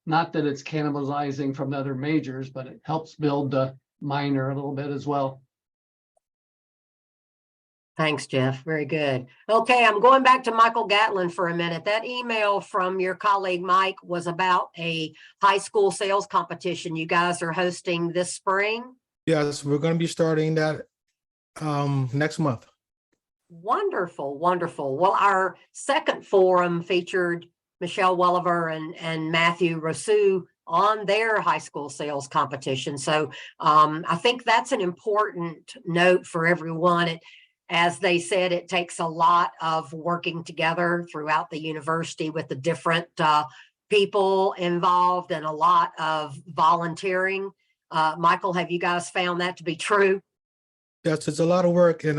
not that it's cannibalizing from the other majors, but it helps build the minor a little bit as well. Thanks, Jeff. Very good. Okay, I'm going back to Michael Gatlin for a minute. That email from your colleague, Mike, was about a high school sales competition you guys are hosting this spring. Yes, we're going to be starting that next month. Wonderful. Well, our second forum featured Michelle Welliver and Matthew Rousseau on their high school sales competition. So I think that's an important note for everyone. As they said, it takes a lot of working together throughout the university with the different people involved and a lot of volunteering. Michael, have you guys found that to be true? Yes, it's a lot of work. And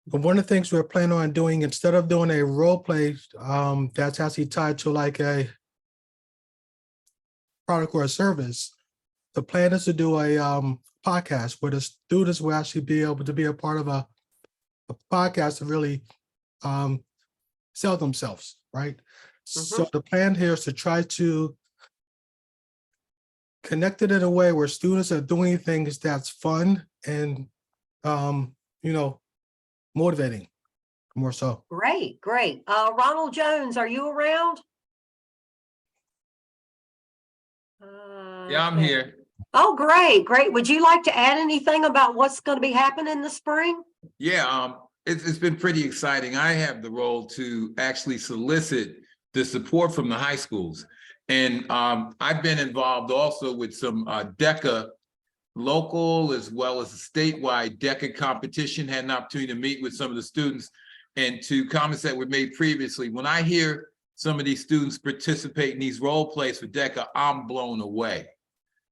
one of the things we're planning on doing, instead of doing a role play that's actually tied to like a product or a service, the plan is to do a podcast where the students will actually be able to be a part of a podcast to really sell themselves, right? So the plan here is to try to connect it in a way where students are doing things that's fun and, motivating more so. Great. Ronald Jones, are you around? Yeah, I'm here. Oh, great. Would you like to add anything about what's going to be happening this spring? Yeah, it's been pretty exciting. I have the role to actually solicit the support from the high schools. And I've been involved also with some DECA local as well as a statewide DECA competition, had an opportunity to meet with some of the students, and to comments that were made previously. When I hear some of these students participate in these role plays for DECA, I'm blown away.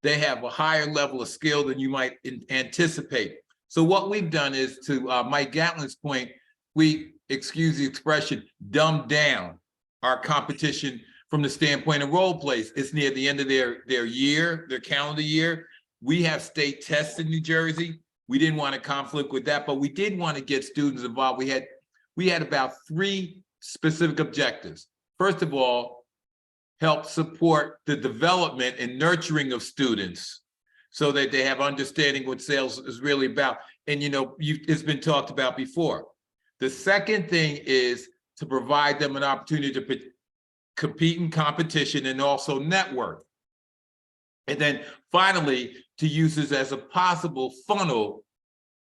They have a higher level of skill than you might anticipate. So what we've done is, to Mike Gatlin's point, we, excuse the expression, dumbed down our competition from the standpoint of role plays. It's near the end of their year, their calendar year. we have state tests in New Jersey. We didn't want to conflict with that, but we did want to get students involved. We had about 3 specific objectives. First of all, help support the development and nurturing of students so that they have understanding what sales is really about. And it's been talked about before. The second thing is to provide them an opportunity to compete in competition and also network. And then finally, to use this as a possible funnel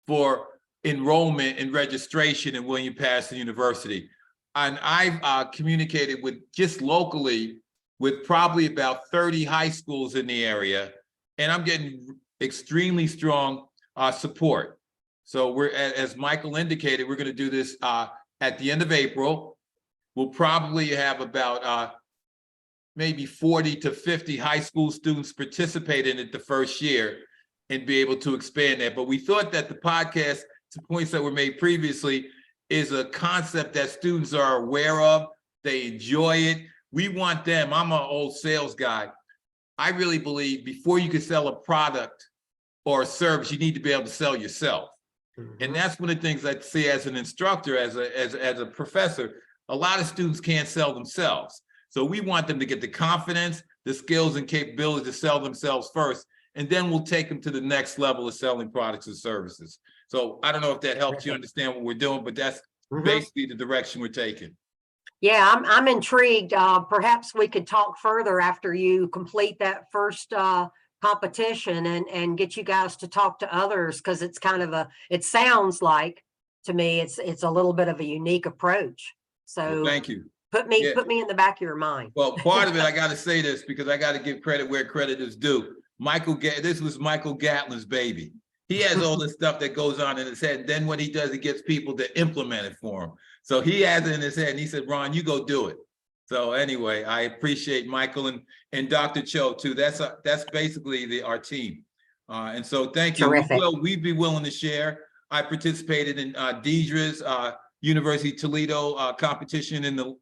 for enrollment and registration in William Paterson University. And I've communicated with just locally with probably about 30 high schools in the area, and I'm getting extremely strong support. So we're, as Michael indicated, we're going to do this at the end of April. We'll probably have about maybe 40 to 50 high school students participate in it the first year and be able to expand that. But we thought that the podcast, to points that were made previously, is a concept that students are aware of. They enjoy it. We want them. I'm an old sales guy. I really believe before you can sell a product or a service, you need to be able to sell yourself. And that's one of the things I see as an instructor, as a professor. A lot of students can't sell themselves. So we want them to get the confidence, the skills and capability to sell themselves first, and then we'll take them to the next level of selling products and services. So I don't know if that helps you understand what we're doing, but that's basically the direction we're taking. Yeah, I'm intrigued. Perhaps we could talk further after you complete that first competition and get you guys to talk to others, because it's kind of it sounds like to me it's a little bit of a unique approach. So Well, thank you. Put me in the back of your mind. Well, part of it, I got to say this because I got to give credit where credit is due. This was Michael Gatlin's baby. He has all this stuff that goes on in his head. And then what he does, he gets people to implement it for him. So he has it in his head and he said, Ron, you go do it. So anyway, I appreciate Michael and Dr. Cho too. That's basically our team. And so thank you. We'd be willing to share. I participated in Deirdre's University of Toledo competition in the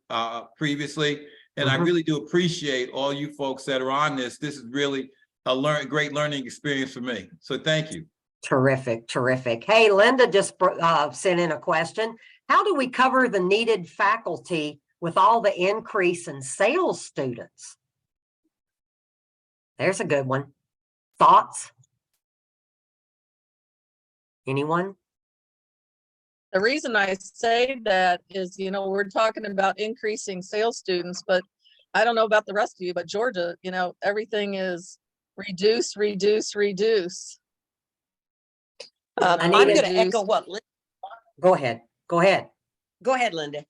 previously, and I really do appreciate all you folks that are on this. This is really a great learning experience for me. So thank you. Terrific, terrific. Hey, Linda just sent in a question. How do we cover the needed faculty with all the increase in sales students? There's a good one. Thoughts? Anyone? The reason I say that is, we're talking about increasing sales students, but I don't know about the rest of you, but Georgia, everything is reduce, reduce, reduce. I'm going to echo what Linda. Go ahead. Go ahead. Go ahead, Linda.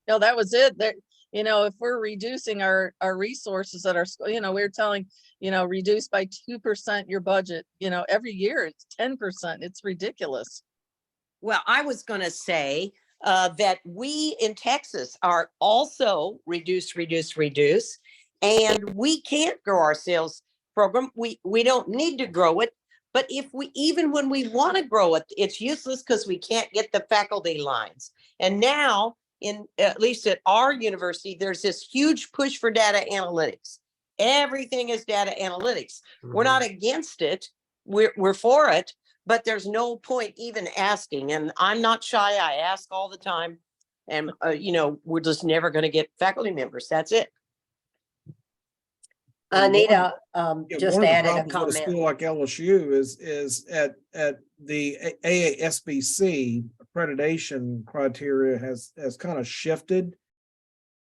No, that was it. There, if we're reducing our resources at our school, we're telling, reduce by 2% your budget, every year it's 10%. It's ridiculous. Well, I was going to say that we in Texas are also reduce, reduce, reduce, and we can't grow our sales program. We don't need to grow it, but even when we want to grow it, it's useless because we can't get the faculty lines. And now, at least at our university, there's this huge push for data analytics. Everything is data analytics. We're not against it. We're for it. But there's no point even asking. And I'm not shy. I ask all the time. And, we're just never going to get faculty members. That's it. Anita just added a comment. comment. A school like LSU is at the AASBC accreditation criteria has kind of shifted.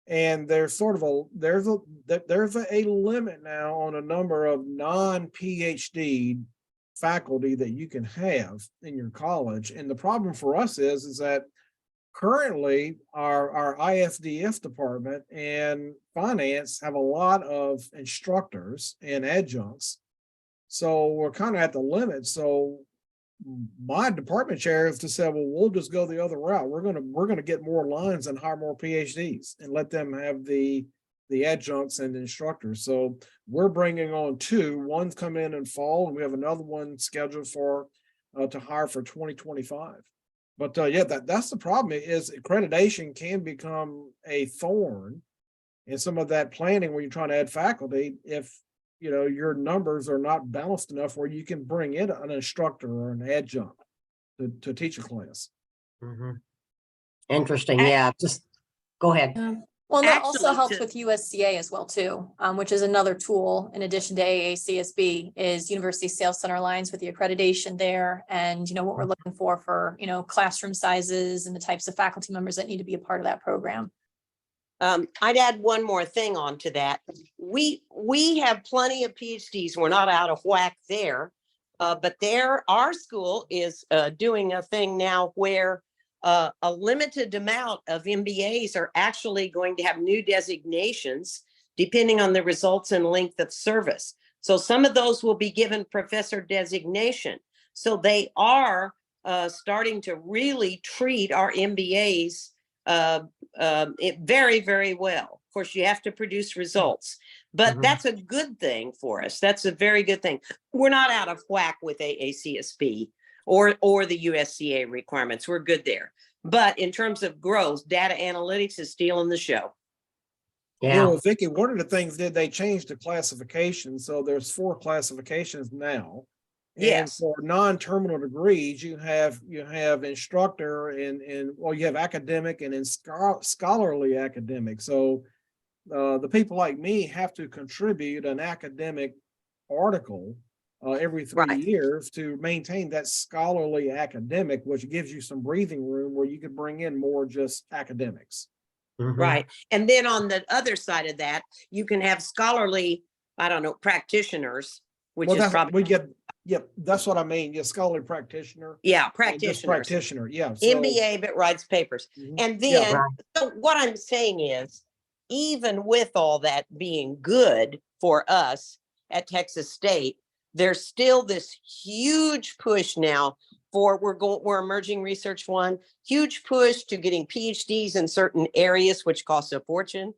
And there's sort of there's a limit now on a number of non-PhD faculty that you can have in your college. And the problem for us is that currently our ISDF department and finance have a lot of instructors and adjuncts. So we're kind of at the limit. So my department chair is to say, well, we'll just go the other route. We're gonna get more lines and hire more PhDs and let them have the adjuncts and instructors. So we're bringing on 2. One's come in fall, and we have another one scheduled for to hire for 2025. But that's the problem. Is accreditation can become a thorn in some of that planning when you're trying to add faculty if you know, your numbers are not balanced enough where you can bring in an instructor or an adjunct to teach a class. Interesting. Yeah, just go ahead. Well, and that also Actually, helps to- with USCA as well too, which is another tool in addition to AACSB is University Sales Center Alliance with the accreditation there. And you know, what we're looking for, you know, classroom sizes and the types of faculty members that need to be a part of that program. I'd add one more thing on to that. We have plenty of PhDs. We're not out of whack there. But our school is doing a thing now where a limited amount of MBAs are actually going to have new designations depending on the results and length of service. So some of those will be given professor designation. So they are starting to really treat our MBAs very, very well. Of course, you have to produce results, but that's a good thing for us. That's a very good thing. We're not out of whack with AACSB or the USCA requirements. We're good there. But in terms of growth, data analytics is stealing the show. Yeah, well, Vicki, one of the things that they changed the classification. So there's 4 classifications now. Yes. And for non-terminal degrees, you have instructor and well, you have academic and in scholarly academic. So the people like me have to contribute an academic article every 3 years to maintain that scholarly academic, which gives you some breathing room where you could bring in more just academics. Right. And then on the other side of that, you can have scholarly, I don't know, practitioners, which Well, is that's probably. we get. Yep, that's what I mean. Yeah, scholarly practitioner. Yeah, Just practitioners. practitioner. Yeah. So, MBA, but writes papers. And then, so what I'm saying is, even with all that being good for us at Texas State, there's still this huge push now for we're emerging research one, huge push to getting PhDs in certain areas, which costs a fortune.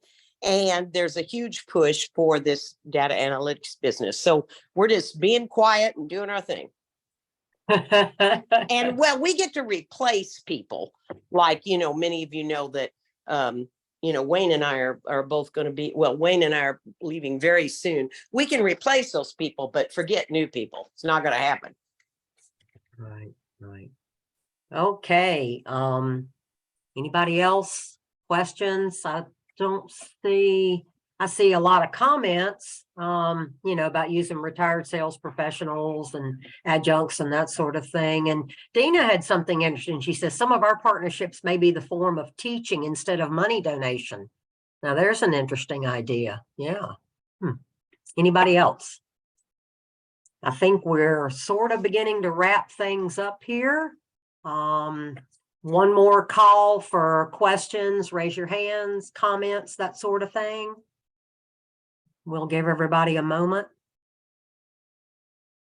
And there's a huge push for this data analytics business. So we're just being quiet and doing our thing. And well, we get to replace people like, you know, many of you know that, you know, Wayne and I are both going to be, well, Wayne and I are leaving very soon. We can replace those people, but forget new people. It's not going to happen. Right. Okay. Anybody else? Questions? I see a lot of comments, you know, about using retired sales professionals and adjuncts and that sort of thing. And Dina had something interesting. She says some of our partnerships may be the form of teaching instead of money donation. Now there's an interesting idea. Yeah. Anybody else? I think we're sort of beginning to wrap things up here. One more call for questions, raise your hands, comments, that sort of thing. We'll give everybody a moment.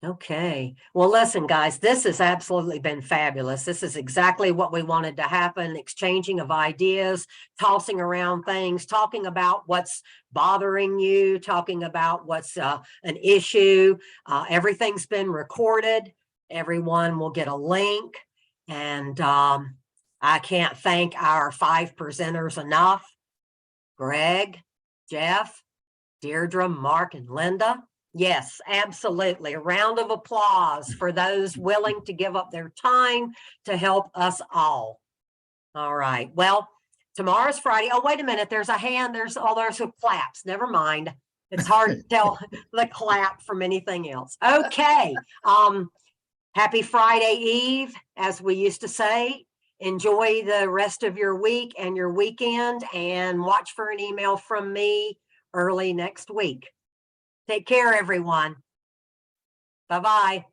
Okay. Well, listen, guys, this has absolutely been fabulous. This is exactly what we wanted to happen, exchanging of ideas, tossing around things, talking about what's bothering you, talking about what's an issue. Everything's been recorded. Everyone will get a link. And I can't thank our 5 presenters enough. Greg, Jeff, Deirdre, Mark, and Linda. Yes, absolutely. A round of applause for those willing to give up their time to help us all. All right. Well, tomorrow's Friday. Oh, wait a minute. There's a hand. There's who claps. Never mind. It's hard to tell the clap from anything else. Okay. Happy Friday Eve, as we used to say. Enjoy the rest of your week and your weekend, and watch for an email from me early next week. Take care, everyone. Bye-bye.